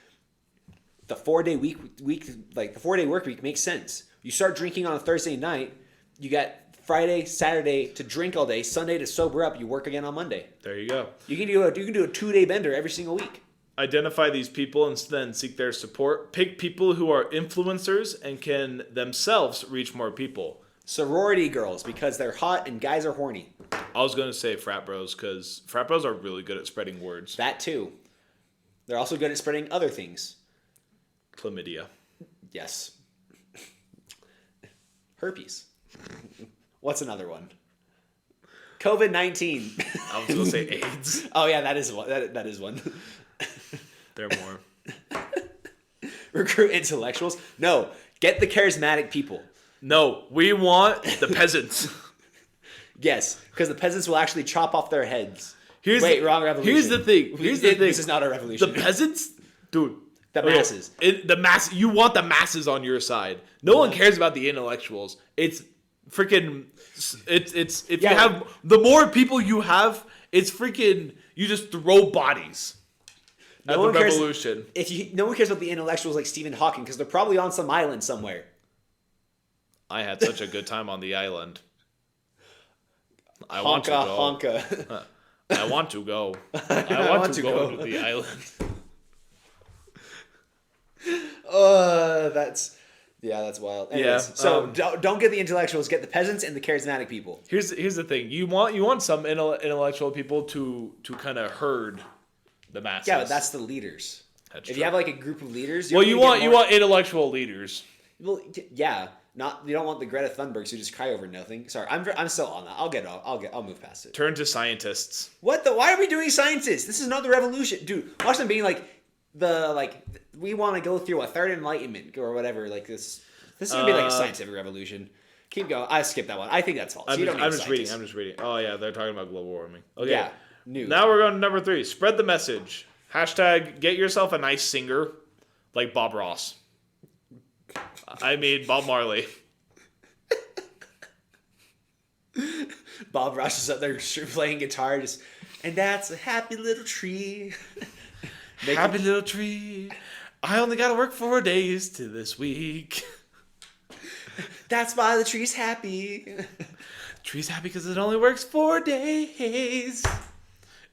the 4-day the 4-day work week makes sense. You start drinking on a Thursday night, you got Friday, Saturday to drink all day, Sunday to sober up, you work again on Monday. There you go. You can do a 2-day bender every single week. Identify these people and then seek their support. Pick people who are influencers and can themselves reach more people. Sorority girls, because they're hot and guys are horny. I was going to say frat bros, because frat bros are really good at spreading words. That too. They're also good at spreading other things. Chlamydia. Yes. Herpes. What's another one? COVID-19. I was going to say AIDS. Oh yeah, that is one. That is one. There are more. Recruit intellectuals? No, get the charismatic people. No, we want the peasants. Yes, because the peasants will actually chop off their heads. Wrong revolution. Here's the thing. This is not a revolution. The peasants, dude. The masses. You want the masses on your side. No one cares about the intellectuals. It's freaking. It's if you have the more people you have, it's freaking. You just throw bodies. At the revolution. No one cares about the intellectuals like Stephen Hawking because they're probably on some island somewhere. I had such a good time on the island. I want to go. I want to go to the island. That's wild. Anyways, so don't get the intellectuals, get the peasants and the charismatic people. Here's the thing. You want some intellectual people to kind of herd the masses. Yeah, but that's the leaders. If you have like a group of leaders, you want intellectual leaders. Well, yeah. You don't want the Greta Thunbergs who just cry over nothing. Sorry, I'm still on that. I'll move past it. Turn to scientists. Why are we doing scientists? This is not the revolution, dude. Watch them being like we want to go through a third enlightenment or whatever. Like this is gonna be like a scientific revolution. Keep going. I skipped that one. I think that's false. I'm just reading. Oh yeah, they're talking about global warming. Okay. Yeah. New. Now we're going to number 3. Spread the message. # get yourself a nice singer like Bob Ross. I mean, Bob Marley. Bob Ross is up there playing guitar, and that's a happy little tree. Happy little tree. I only got to work 4 days to this week. That's why the tree's happy. Tree's happy because it only works 4 days.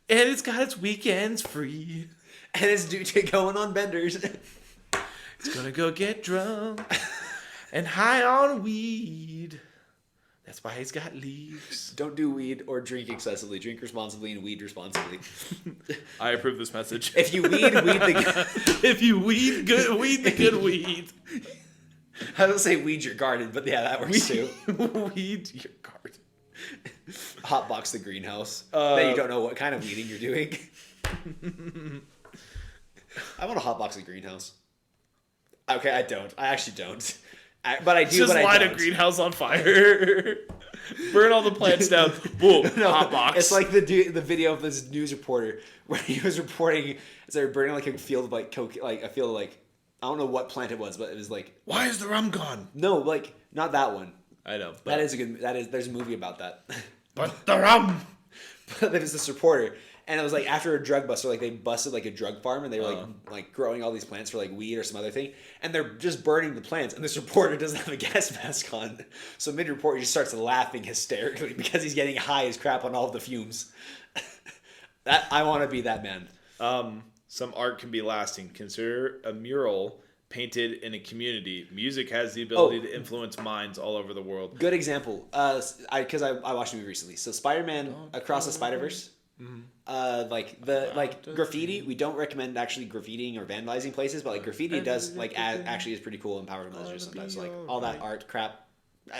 And it's got its weekends free. And it's due to going on benders. It's gonna go get drunk and high on weed. That's why he's got leaves. Don't do weed or drink excessively. Drink responsibly and weed responsibly. I approve this message. If you weed the good. If you weed the good weed. I don't say weed your garden, but yeah, that works too. Weed your garden. Hotbox the greenhouse. Then you don't know what kind of weeding you're doing. I want to hotbox a greenhouse. Okay, I don't. I actually don't. But I do. Just but I light don't. a greenhouse on fire. Burn all the plants down. Boom. No, hotbox. It's like the video of this news reporter where he was reporting. So they're burning like a field of like coke, like a field of like I don't know what plant it was, but it was like. Why is the rum gone? No, like not that one. I know. But there's a movie about that. But the rum. But there was this reporter. And it was like after a drug bust, so like they busted like a drug farm and they were like growing all these plants for like weed or some other thing, and they're just burning the plants. And this reporter doesn't have a gas mask on, so mid-report he just starts laughing hysterically because he's getting high as crap on all of the fumes. That I want to be that man. Some art can be lasting. Consider a mural painted in a community. Music has the ability to influence minds all over the world. Good example. Because I watched a movie recently. So Spider-Man Across the Spider-Verse. Mm-hmm. Graffiti, we don't recommend actually graffitiing or vandalizing places, but like graffiti does like actually is pretty cool and power measures sometimes. Like all that art crap,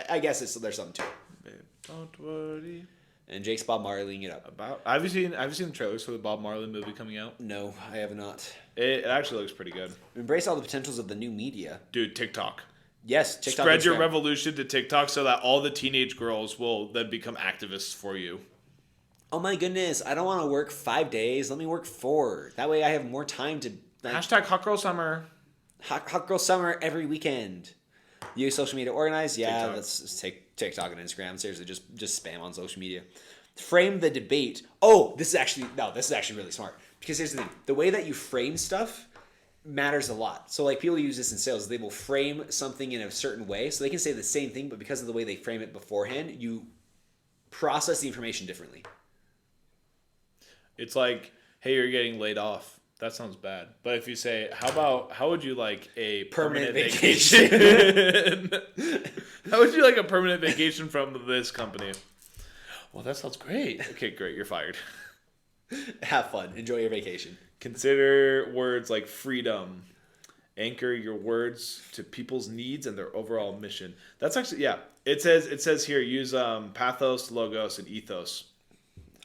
I guess there's something to it. Babe, don't worry. And Jake's Bob Marleying it up. Have you seen the trailers for the Bob Marley movie coming out? No, I have not. It actually looks pretty good. Embrace all the potentials of the new media, dude. TikTok. Yes, TikTok. Spread your revolution to TikTok so that all the teenage girls will then become activists for you. Oh my goodness, I don't want to work 5 days. Let me work 4. That way I have more time to... Hot girl summer. Hot girl summer every weekend. Use social media to organize? Yeah, TikTok. Let's take TikTok and Instagram. Seriously, just spam on social media. Frame the debate. Oh, this is actually really smart. Because here's the thing. The way that you frame stuff matters a lot. So like people use this in sales. They will frame something in a certain way. So they can say the same thing, but because of the way they frame it beforehand, you process the information differently. It's like, hey, you're getting laid off. That sounds bad. But if you say, how would you like a permanent vacation? How would you like a permanent vacation from this company? Well, that sounds great. Okay, great. You're fired. Have fun. Enjoy your vacation. Consider words like freedom. Anchor your words to people's needs and their overall mission. That's actually, yeah. It says here, use pathos, logos, and ethos.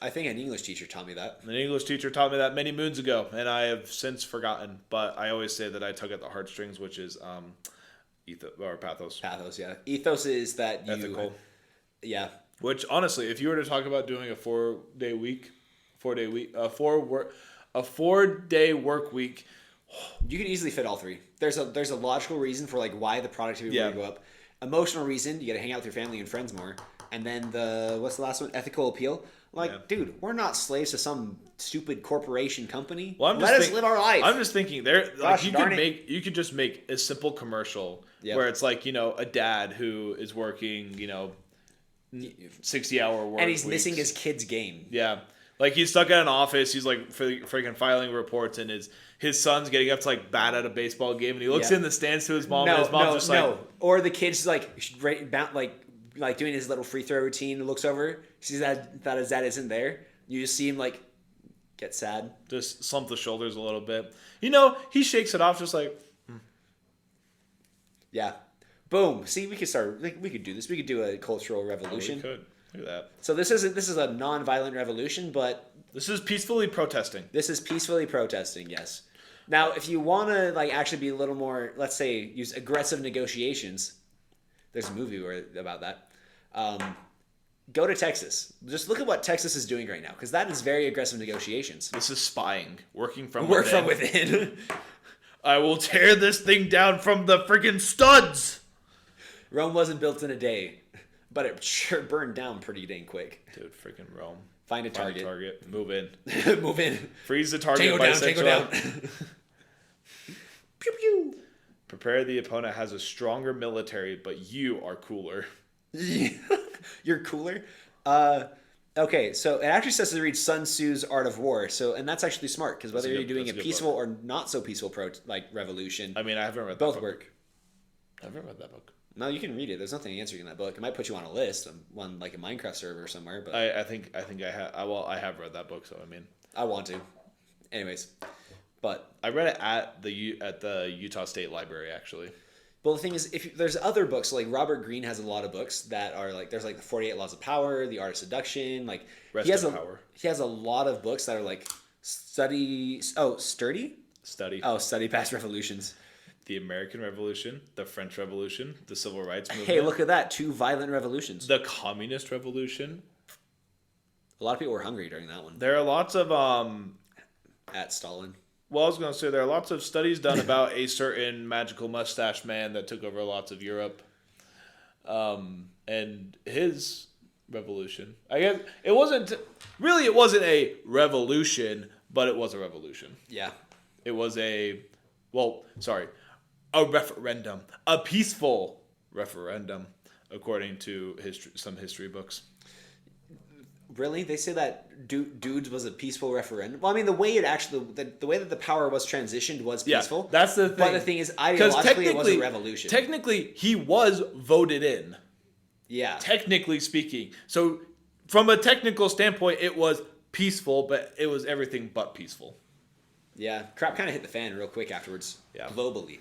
I think an English teacher taught me that. An English teacher taught me that many moons ago, and I have since forgotten. But I always say that I tug at the heartstrings, which is or pathos. Pathos, yeah. Ethos is that you... Ethical. Yeah. Which, honestly, if you were to talk about doing a 4-day week, a 4-day work week, you could easily fit all three. There's a logical reason for like why the productivity would go up. Emotional reason, you got to hang out with your family and friends more. And then what's the last one? Ethical appeal. Like, dude, we're not slaves to some stupid corporation company. Well, Let us live our life. I'm just thinking you could just make a simple commercial where it's like, a dad who is working, 60-hour work and he's weeks. missing his kid's game. Yeah. Like, he's stuck at an office. He's, like, freaking filing reports, and his son's getting up to, like, bat at a baseball game, and he looks in the stands to his mom, and his mom's just like... Or the kid's, like doing his little free throw routine, looks over, sees that his dad isn't there. You just see him, like, get sad. Just slump the shoulders a little bit. He shakes it off just like... Yeah. Boom. See, we could start. We could do this. We could do a cultural revolution. We could. Look at that. So this is a non-violent revolution, but this is peacefully protesting. Yes. Now, if you want to actually be a little more, let's say, use aggressive negotiations. There's a movie about that. Go to Texas. Just look at what Texas is doing right now, because that is very aggressive negotiations. This is spying, working from within. I will tear this thing down from the freaking studs. Rome wasn't built in a day, but it sure burned down pretty dang quick. Dude, freaking Rome. Find a target. Move in. Move in. Freeze the target. Tango down. Pew pew. Prepare the opponent has a stronger military, but you are cooler. You're cooler? Okay, so it actually says to read Sun Tzu's Art of War. And that's actually smart, because whether you're doing a peaceful or not so peaceful revolution, I mean, I haven't read that both book. work. I haven't read that book. No, you can read it. There's nothing answering in that book. It might put you on a list, one like a Minecraft server somewhere. But I think I have. I have read that book, so I mean, I want to. Anyways, but I read it at the Utah State Library actually. Well, the thing is, if there's other books, like Robert Greene has a lot of books that are like, there's like the 48 Laws of Power, The Art of Seduction, like he has a lot of books that are like study past revolutions. The American Revolution, the French Revolution, the Civil Rights Movement. Hey, look at that. 2 violent revolutions. The Communist Revolution. A lot of people were hungry during that one. There are lots of... At Stalin. Well, I was going to say, there are lots of studies done about a certain magical mustache man that took over lots of Europe. And his revolution. I guess it wasn't a revolution, but it was a revolution. Yeah. It was a referendum. A peaceful referendum, according to some history books. Really? They say that Dudes was a peaceful referendum? Well, I mean, the way the way that the power was transitioned was peaceful. Yeah, that's the thing. But the thing is, ideologically, it was a revolution. Technically, he was voted in. Yeah. Technically speaking. So, from a technical standpoint, it was peaceful, but it was everything but peaceful. Yeah. Crap kind of hit the fan real quick afterwards. Yeah. Globally.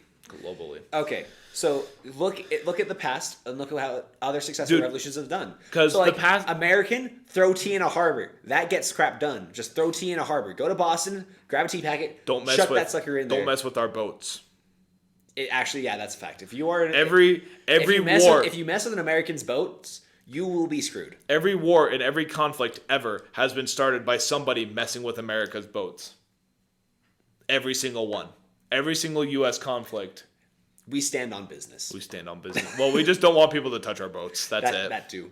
Okay. So look at the past and look at how other successful revolutions have done. Because the past American, throw tea in a harbor. That gets crap done. Just throw tea in a harbor. Go to Boston, grab a tea packet, shut that sucker in there. Don't mess with our boats. That's a fact. If you are if you mess with an American's boats, you will be screwed. Every war and every conflict ever has been started by somebody messing with America's boats. Every single one. Every single U.S. conflict. We stand on business. Well, we just don't want people to touch our boats. That's it. That too.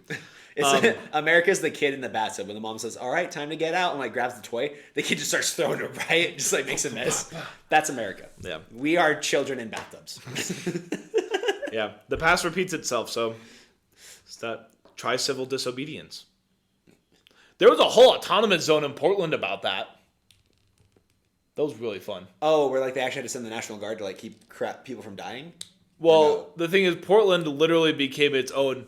It's America's the kid in the bathtub when the mom says, "All right, time to get out," and grabs the toy. The kid just starts throwing it right, just makes a mess. That's America. Yeah. We are children in bathtubs. Yeah. The past repeats itself, so try civil disobedience. There was a whole autonomous zone in Portland about that. That was really fun. Oh, where they actually had to send the National Guard to keep people from dying? Well, the thing is, Portland literally became its own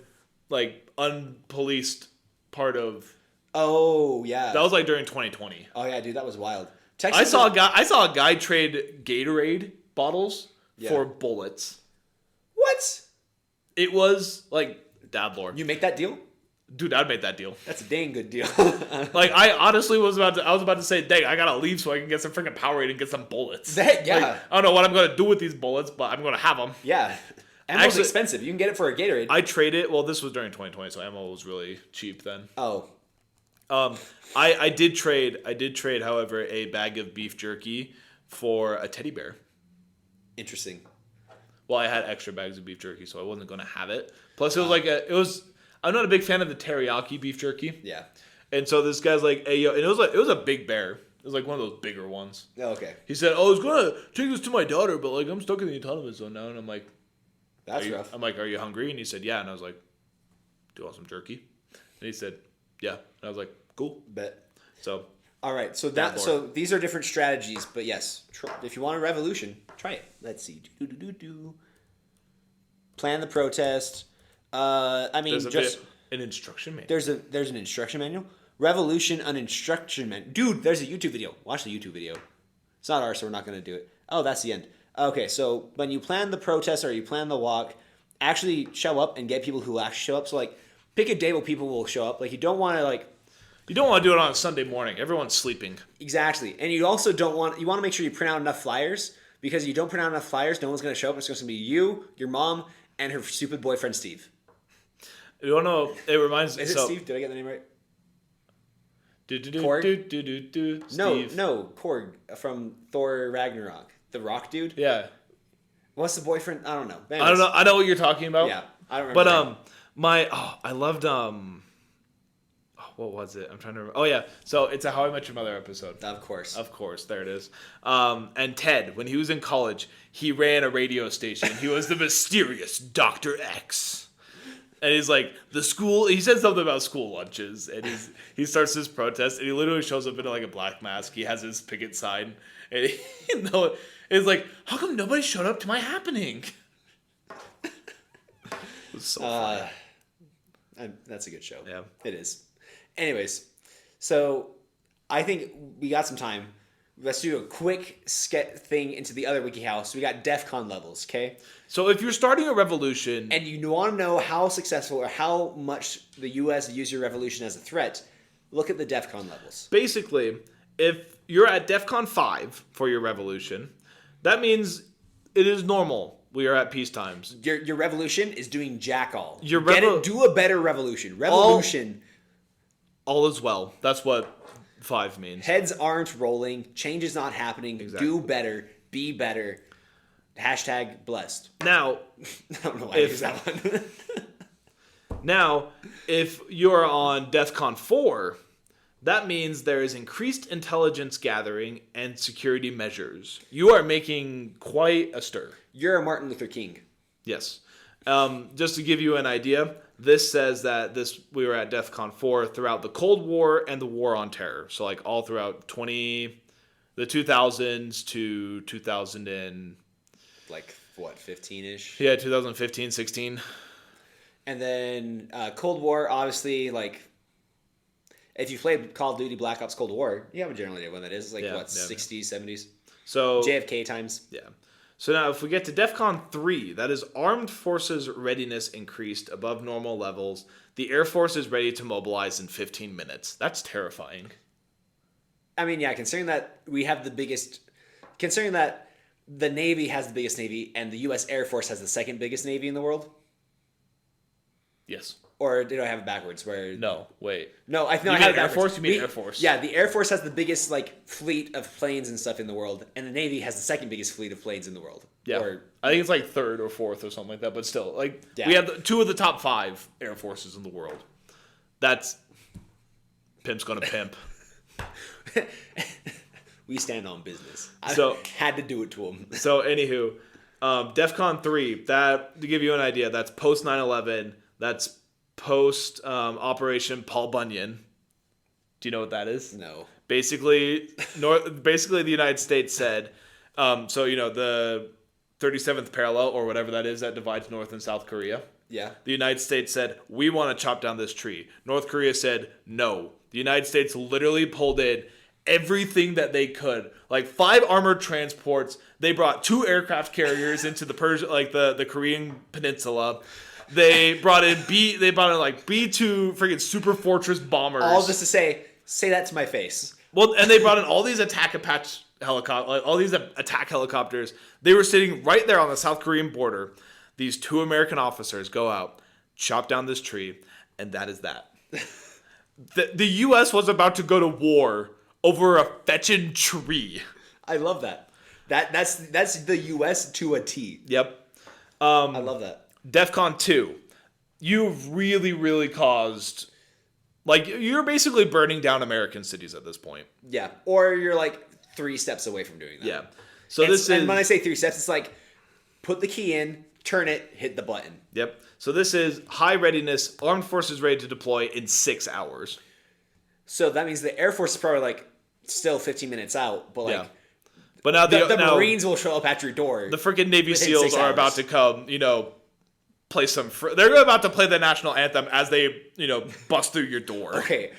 unpoliced part of. Oh yeah. That was during 2020. Oh yeah, dude, that was wild. I saw a guy trade Gatorade bottles for bullets. What? It was dad lore. You make that deal? Dude, I'd make that deal. That's a dang good deal. I honestly was about to say, dang, I gotta leave so I can get some freaking Powerade and get some bullets. Yeah. I don't know what I'm gonna do with these bullets, but I'm gonna have them. Yeah. Ammo's expensive. You can get it for a Gatorade. I traded. Well, this was during 2020, so ammo was really cheap then. Oh. I did trade. However, a bag of beef jerky for a teddy bear. Interesting. Well, I had extra bags of beef jerky, so I wasn't going to have it. Plus, it was I'm not a big fan of the teriyaki beef jerky. Yeah. And so this guy's like, hey, yo, and it was a big bear. It was like one of those bigger ones. Oh, okay. He said, I was going to take this to my daughter, but like I'm stuck in the autonomous zone now. And I'm like, that's rough. I'm like, are you hungry? And he said, yeah. And I was like, do you want some jerky? And he said, yeah. And I was like, cool. Bet. So. All right. So these are different strategies, but yes, if you want a revolution, try it. Let's see. Plan the protest. I mean, An instruction manual. There's an instruction manual. Revolution, an instruction manual. Dude, there's a YouTube video. Watch the YouTube video. It's not ours, so we're not going to do it. Oh, that's the end. Okay, so when you plan the protest or you plan the walk, actually show up and get people who actually show up. So, like, pick a day where people will show up. Like, you don't want to, You don't want to do it on a Sunday morning. Everyone's sleeping. Exactly. And you also you want to make sure you print out enough flyers, because if you don't print out enough flyers, no one's going to show up. It's going to be you, your mom, and her stupid boyfriend, Steve. You don't know. It reminds me. Is it Steve? Did I get the name right? Korg? Steve. No, Korg from Thor Ragnarok. The rock dude? Yeah. What's the boyfriend? I don't know. Anyways. I don't know. I know what you're talking about. Yeah. I don't remember. But, I loved, what was it? I'm trying to remember. Oh, yeah. So it's a How I Met Your Mother episode. Of course. There it is. And Ted, when he was in college, he ran a radio station. He was the mysterious Dr. X. And he's like, he said something about school lunches. And he starts this protest. And he literally shows up in like a black mask. He has his picket sign. And it's like, how come nobody showed up to my happening? It was so funny. That's a good show. Yeah. It is. Anyways, so I think we got some time. Let's do a quick thing into the other WikiHow. So we got DEFCON levels, okay? So if you're starting a revolution... And you want to know how successful or how much the U.S. views your revolution as a threat, look at the DEFCON levels. Basically, if you're at DEFCON 5 for your revolution, that means it is normal. We are at peace times. Your revolution is doing jack all. Do a better revolution. Revolution... All is well. That's what 5 means. Heads aren't rolling. Change is not happening. Exactly. Do better. Be better. Hashtag blessed. Now, I don't know why I use that one. Now, if you're on DEFCON 4, that means there is increased intelligence gathering and security measures. You are making quite a stir. You're a Martin Luther King. Yes. Just to give you an idea, this says that we were at DEFCON 4 throughout the Cold War and the War on Terror. So like all throughout the 2000s to 2000 and... Like, what, 15-ish? Yeah, 2015, 16. And then Cold War, obviously, like... If you played Call of Duty Black Ops Cold War, you have a general idea when that is. It's like, 60s, 70s? So JFK times. Yeah. So now if we get to DEFCON 3, that is armed forces readiness increased above normal levels. The Air Force is ready to mobilize in 15 minutes. That's terrifying. I mean, yeah, considering that the Navy has the biggest Navy and the U.S. Air Force has the second biggest Navy in the world. Yes. Or did I have it backwards? No, wait. No, I have it Air backwards. Force? You mean Air Force? Yeah, the Air Force has the biggest fleet of planes and stuff in the world, and the Navy has the second biggest fleet of planes in the world. Yeah, I think it's like third or fourth or something like that. But still, we have 2 of the top 5 Air Forces in the world. That's pimp's gonna pimp. We stand on business. So I had to do it to them. So anywho, DEFCON 3. That to give you an idea, that's post 9/11. That's post Operation Paul Bunyan. Do you know what that is? No. Basically, the United States said, the 37th parallel or whatever that is that divides North and South Korea. Yeah. The United States said, we want to chop down this tree. North Korea said, no. The United States literally pulled in everything that they could. Like 5 armored transports. They brought 2 aircraft carriers into the the Korean peninsula. They brought in B2 freaking super fortress bombers. All this to say that to my face. Well, and they brought in all these attack helicopters. They were sitting right there on the South Korean border. These 2 American officers go out, chop down this tree, and that is that. The U.S. was about to go to war over a fetching tree. I love that. That's the U.S. to a T. Yep. I love that. DEFCON 2. You've really, really caused... Like, you're basically burning down American cities at this point. Yeah. Or you're like 3 steps away from doing that. Yeah. So and when I say 3 steps, it's like put the key in, turn it, hit the button. Yep. So this is high readiness, armed forces ready to deploy in 6 hours. So that means the Air Force is probably like still 15 minutes out, but like... Yeah. But now the Marines will show up at your door. The freaking Navy SEALs are about to come, play they're about to play the national anthem as they, bust through your door. Okay,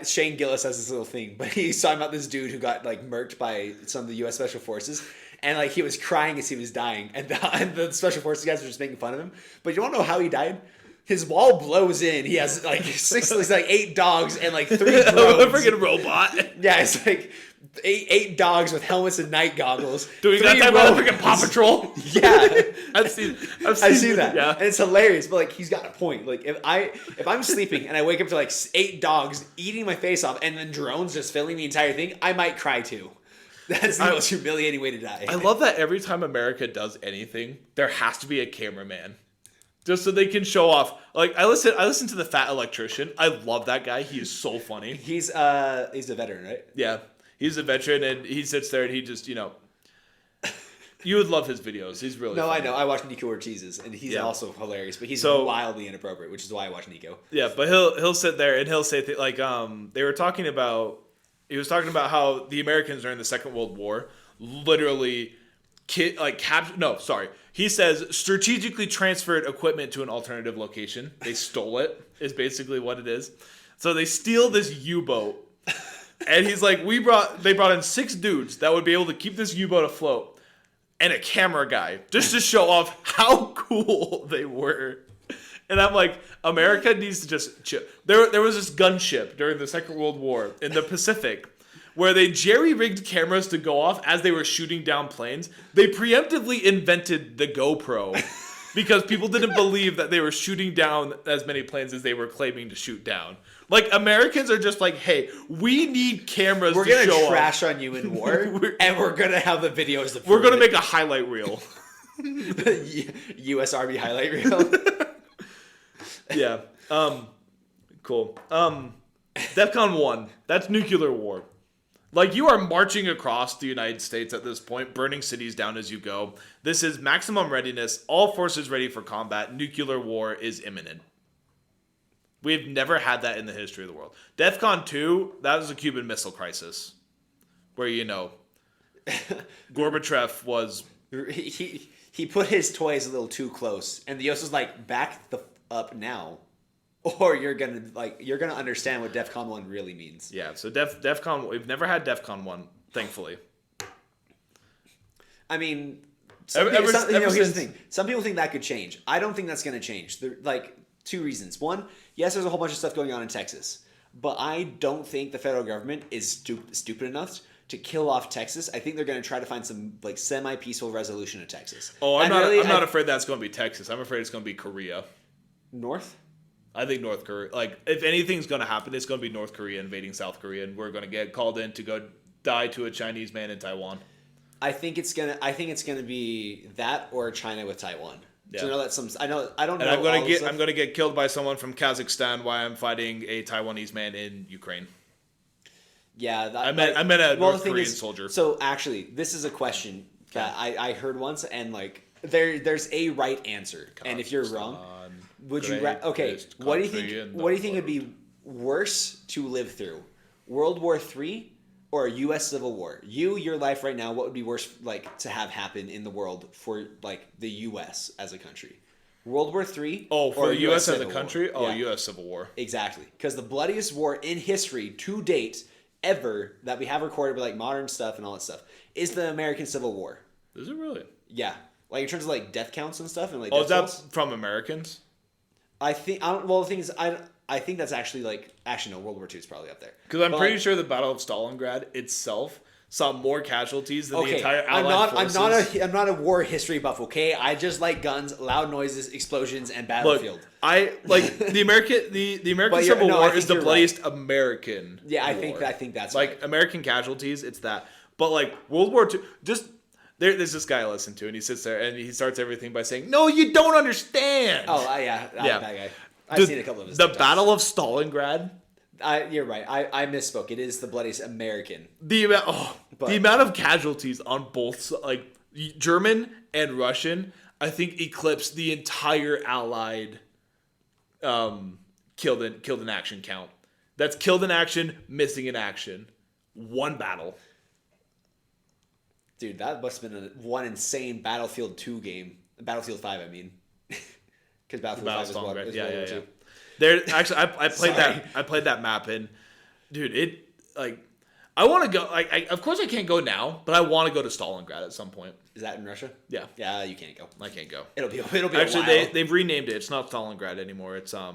Shane Gillis has this little thing, but he's talking about this dude who got like murked by some of the U.S. Special Forces, and like he was crying as he was dying, and the Special Forces guys were just making fun of him. But you want to know how he died? His wall blows in. He has like 8 dogs and like 3 drones. A freaking robot. Yeah, it's like 8 dogs with helmets and night goggles. Doing that type of freaking Paw Patrol. Yeah. I've seen that. Yeah. And it's hilarious, but like he's got a point. Like if I'm sleeping and I wake up to like 8 dogs eating my face off and then drones just filling the entire thing, I might cry too. That's the most humiliating way to die. I love that every time America does anything, there has to be a cameraman. Just so they can show off. Like I listen to the Fat Electrician. I love that guy. He is so funny. He's a veteran, right? Yeah. He's a veteran and he sits there and he just, you would love his videos. He's really funny. I know. I watch Nico Ortiz's and he's also hilarious, but he's wildly inappropriate, which is why I watch Nico. Yeah, but he'll sit there and he'll say like he was talking about how the Americans during the Second World War literally he says strategically transferred equipment to an alternative location. They stole it, is basically what it is. So they steal this U-boat. And he's like, they brought in 6 dudes that would be able to keep this U-boat afloat. And a camera guy. Just to show off how cool they were. And I'm like, America needs to just chill. There was this gunship during the Second World War in the Pacific where they jerry-rigged cameras to go off as they were shooting down planes. They preemptively invented the GoPro because people didn't believe that they were shooting down as many planes as they were claiming to shoot down. Like, Americans are just like, hey, we need cameras to show off. We're going to trash on you in war, and we're going to have the videos to prove We're going to make a highlight reel. U.S. Army highlight reel. Yeah. Cool. DEFCON 1. That's nuclear war. Like, you are marching across the United States at this point, burning cities down as you go. This is maximum readiness. All forces ready for combat. Nuclear war is imminent. We've never had that in the history of the world. DEFCON 2, that was a Cuban Missile Crisis. Where, Gorbachev was... He put his toys a little too close. And the US was like, back the up now. Or you're gonna understand what DEFCON 1 really means. Yeah, so DEFCON, we've never had DEFCON 1, thankfully. I mean, here's the thing. Some people think that could change. I don't think that's gonna change. Like, 2 reasons. One, yes, there's a whole bunch of stuff going on in Texas, but I don't think the federal government is stupid enough to kill off Texas. I think they're going to try to find some like semi-peaceful resolution of Texas. Oh, I'm not afraid that's going to be Texas. I'm afraid it's going to be Korea. North? I think North Korea. Like, if anything's going to happen, it's going to be North Korea invading South Korea, and we're going to get called in to go die to a Chinese man in Taiwan. I think it's gonna be that or China with Taiwan. Yeah. So I don't know. And I'm gonna get killed by someone from Kazakhstan while I'm fighting a Taiwanese man in Ukraine. Yeah, I met a North Korean soldier. So actually, this is a question that I heard once, and like there's a right answer, and if you're wrong, would you? What do you think? What do you think would be worse to live through? World War III or a U.S. Civil War? Your life right now, what would be worse like to have happen in the world for like the U.S. as a country? World War III? Oh, for the U.S. as a country? War? Oh, yeah. U.S. Civil War. Exactly, because the bloodiest war in history to date ever that we have recorded with like modern stuff and all that stuff is the American Civil War. Is it really? Yeah, like in terms of like death counts and stuff and like. Oh, is that from Americans? I think. Well, the thing is, I think that's actually no. World War II is probably up there because I'm pretty sure the Battle of Stalingrad itself, saw more casualties than the entire Allied forces. I'm not a war history buff. Okay, I just like guns, loud noises, explosions, and battlefield. Look, I like the American Civil War is the bloodiest American. Yeah, I war. think that's like right. American casualties. It's that, but like World War II, just there's this guy I listen to, and he sits there and he starts everything by saying, "No, you don't understand." Oh, that guy. I've seen a couple of his. The Battle of Stalingrad. You're right. I misspoke. It is the bloodiest American. The amount of casualties on both, like German and Russian, I think eclipsed the entire Allied killed in action count. That's killed in action, missing in action. One battle. Dude, that must have been one insane Battlefield 2 game. Battlefield 5, I mean. Because Battlefield 5 is World War II. There actually, I played that. I played that map, and dude, it like I want to go. Of course I can't go now, but I want to go to Stalingrad at some point. Is that in Russia? Yeah. Yeah, you can't go. I can't go. It'll be actually a while. they've renamed it. It's not Stalingrad anymore. It's I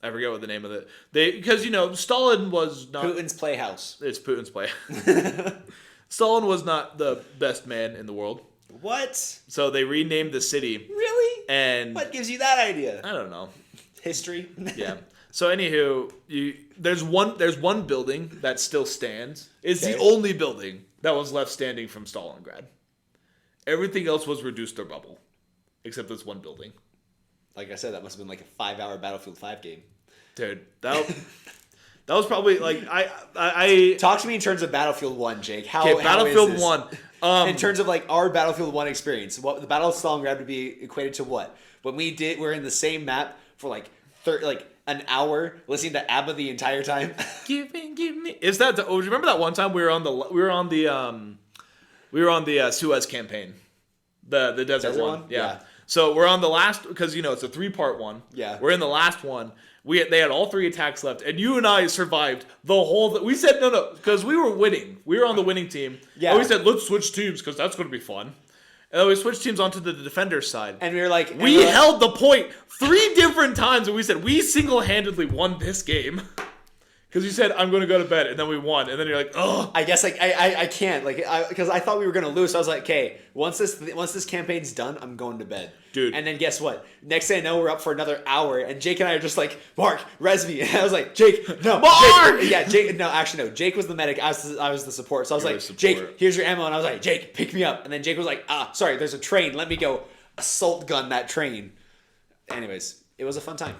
forget what the name of it. Because Stalin was not Putin's Playhouse. It's Putin's play. Stalin was not the best man in the world. What? So they renamed the city. Really? And what gives you that idea? I don't know. History. Yeah. So anywho, there's one building that still stands. It's the only building that was left standing from Stalingrad. Everything else was reduced to rubble, except this one building. Like I said, that must have been like a 5-hour Battlefield 5 game. Dude, that was probably like I talk to me in terms of Battlefield 1, Jake. Battlefield 1. In terms of like our Battlefield 1 experience, what the Battle of Stalingrad would be equated to what? When we're in the same map for like an hour listening to ABBA the entire time. Give me. Is that? Do you remember that one time we were on the Suez campaign, the desert one? Yeah. So we're on the last because it's a 3-part one. Yeah. We're in the last one. They had all 3 attacks left, and you and I survived the whole. We said no because we were winning. We were on the winning team. Yeah. And we said let's switch teams because that's going to be fun. And then we switched teams onto the defender's side. And we were like... We held the point 3 different times, and we said, we single-handedly won this game. Because you said, I'm going to go to bed, and then we won. And then you're like, oh. I guess I can't. Because I thought we were going to lose. So I was like, okay, once this campaign's done, I'm going to bed. Dude. And then guess what? Next thing I know, we're up for another hour, and Jake and I are just like, Mark, res me. And I was like, Jake, no. Mark! Jake. Yeah, Jake, no, actually, no. Jake was the medic. I was the support. So I was like, Jake, here's your ammo. And I was like, Jake, pick me up. And then Jake was like, sorry, there's a train. Let me go assault gun that train. Anyways, it was a fun time.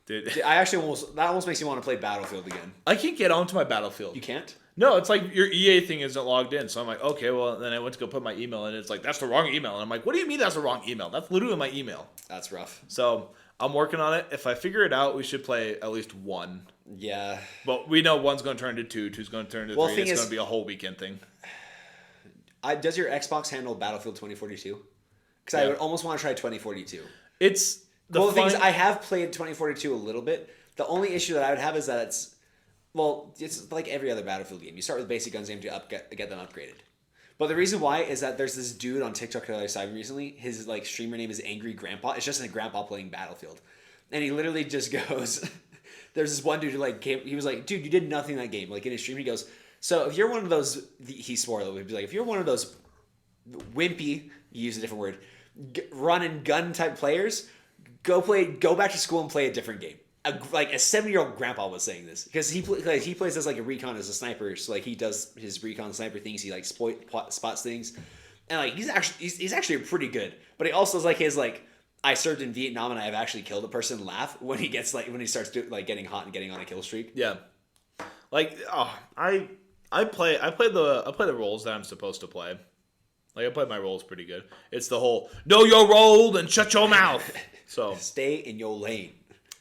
Dude. That almost makes you want to play Battlefield again. I can't get onto my Battlefield. You can't? No, it's like your EA thing isn't logged in. So I'm like, okay, well, then I went to go put my email in. It's like, that's the wrong email. And I'm like, what do you mean that's the wrong email? That's literally my email. That's rough. So I'm working on it. If I figure it out, we should play at least 1. Yeah. But we know 1's going to turn to 2, 2's going to turn to 3. It's going to be a whole weekend thing. Does your Xbox handle Battlefield 2042? Because I would almost want to try 2042. It's... The thing is, I have played 2042 a little bit. The only issue that I would have is that it's like every other Battlefield game. You start with basic guns, aim to get them upgraded. But the reason why is that there's this dude on TikTok that I saw recently. His streamer name is Angry Grandpa. It's just a grandpa playing Battlefield, and he literally just goes. There's this one dude who he was like, dude, you did nothing in that game. Like in his stream, he goes, so if you're one of those, he swore that would be like, if you're one of those wimpy, use a different word, run and gun type players, go back to school and play a different game. A 70-year-old grandpa was saying this because he plays as like a recon as a sniper, so like he does his recon sniper things. He like spots things, and like he's actually pretty good. But he also is like his like I served in Vietnam and I have actually killed a person laugh when he starts getting hot and getting on a kill streak. Yeah, like I play the roles that I'm supposed to play. Like I play my roles pretty good. It's the whole know your role and shut your mouth. So stay in your lane.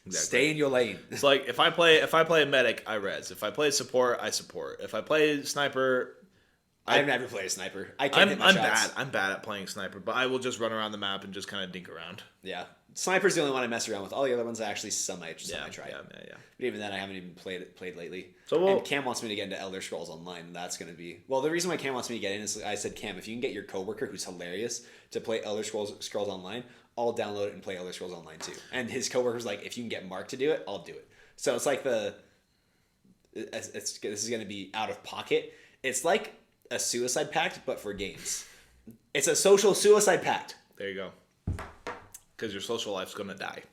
Exactly. Stay in your lane. It's like if I play a medic, I res. If I play support, I support. If I play sniper, I've never played a sniper. I can't hit my shots. I'm bad at playing sniper, but I will just run around the map and just kind of dink around. Yeah, sniper's the only one I mess around with. All the other ones I actually try. Yeah. But even then, I haven't even played lately. And Cam wants me to get into Elder Scrolls Online, and that's going to be... Well, the reason why Cam wants me to get in is I said, Cam, if you can get your coworker, who's hilarious, to play Elder Scrolls Online, I'll download it and play Elder Scrolls Online too. And his coworker's like, if you can get Mark to do it, I'll do it. So it's like this is going to be out of pocket, It's like a suicide pact, but for games. It's a social suicide pact. There you go. Because your social life's gonna die.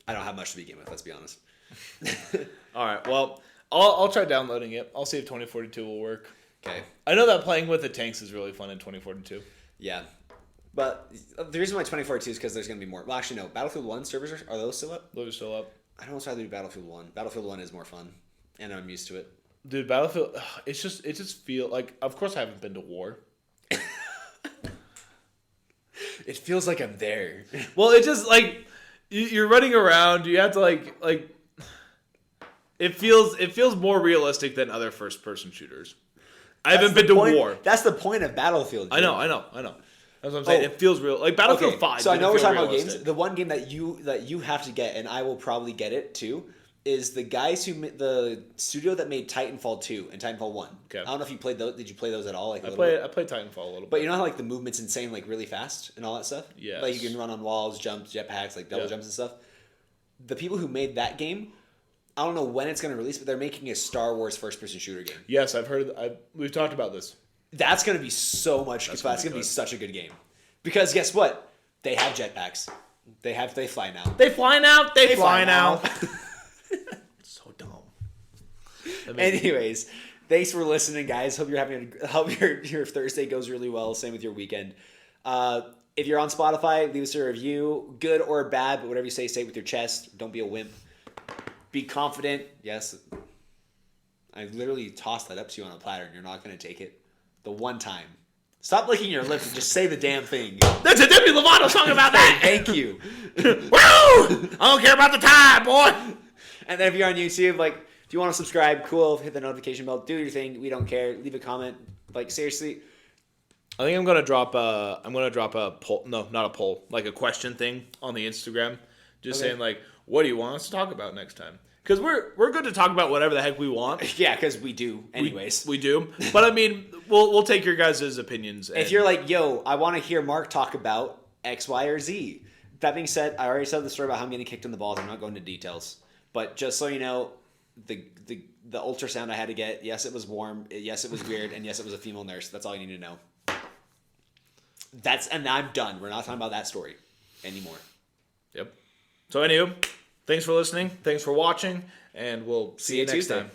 I don't have much to begin with. Let's be honest. All right. Well, I'll try downloading it. I'll see if 2042 will work. Okay. I know that playing with the tanks is really fun in 2042. Yeah. But the reason why 2042 is because there's going to be more. Well, actually, no. Battlefield 1 servers, are those still up? Those are still up. I don't rather do Battlefield 1. Battlefield 1 is more fun. And I'm used to it. Dude, Battlefield, it just feel like, of course I haven't been to war. It feels like I'm there. Well, it just, like, you're running around, you have to, like, it feels more realistic than other first-person shooters. I haven't been to war. That's the point of Battlefield. Dude. I know. That's what I'm saying. It feels real. Like Battlefield 5. So I know we're talking about games. The one game that you have to get, and I will probably get it too, is the guys the studio that made Titanfall 2 and Titanfall 1. Okay. I don't know if you played those. Did you play those at all? Like I played Titanfall a little bit. But you know how like the movement's insane, like really fast and all that stuff? Yeah. Like you can run on walls, jumps, jetpacks, like double jumps and stuff. The people who made that game, I don't know when it's going to release, but they're making a Star Wars first-person shooter game. Yes, I've heard. We've talked about this. That's going to be so much. That's going to be such a good game. Because guess what? They have jetpacks. They fly now. They fly now. They fly now. So dumb. Anyways, thanks for listening, guys. Hope your Thursday goes really well. Same with your weekend. If you're on Spotify, leave us a review, good or bad, but whatever you say it with your chest. Don't be a wimp. Be confident. Yes. I literally tossed that up to you on a platter, and you're not going to take it. The one time. Stop licking your lips and just say the damn thing. There's a Demi Lovato song about that. Thank you. Woo! I don't care about the time, boy. And then if you're on YouTube, like, if you want to subscribe, cool. Hit the notification bell. Do your thing. We don't care. Leave a comment. Like, seriously. I think I'm gonna drop a poll. No, not a poll. Like a question thing on the Instagram, just saying like, what do you want us to talk about next time? Because we're good to talk about whatever the heck we want. Yeah, because we do. Anyways, we do. But I mean, we'll take your guys' opinions. If you're like, yo, I want to hear Mark talk about X, Y, or Z. That being said, I already said the story about how I'm getting kicked in the balls. I'm not going into details. But just so you know, the ultrasound I had to get, yes, it was warm. Yes, it was weird. And yes, it was a female nurse. That's all you need to know. And I'm done. We're not talking about that story anymore. Yep. So anywho, thanks for listening. Thanks for watching. And we'll see you next time.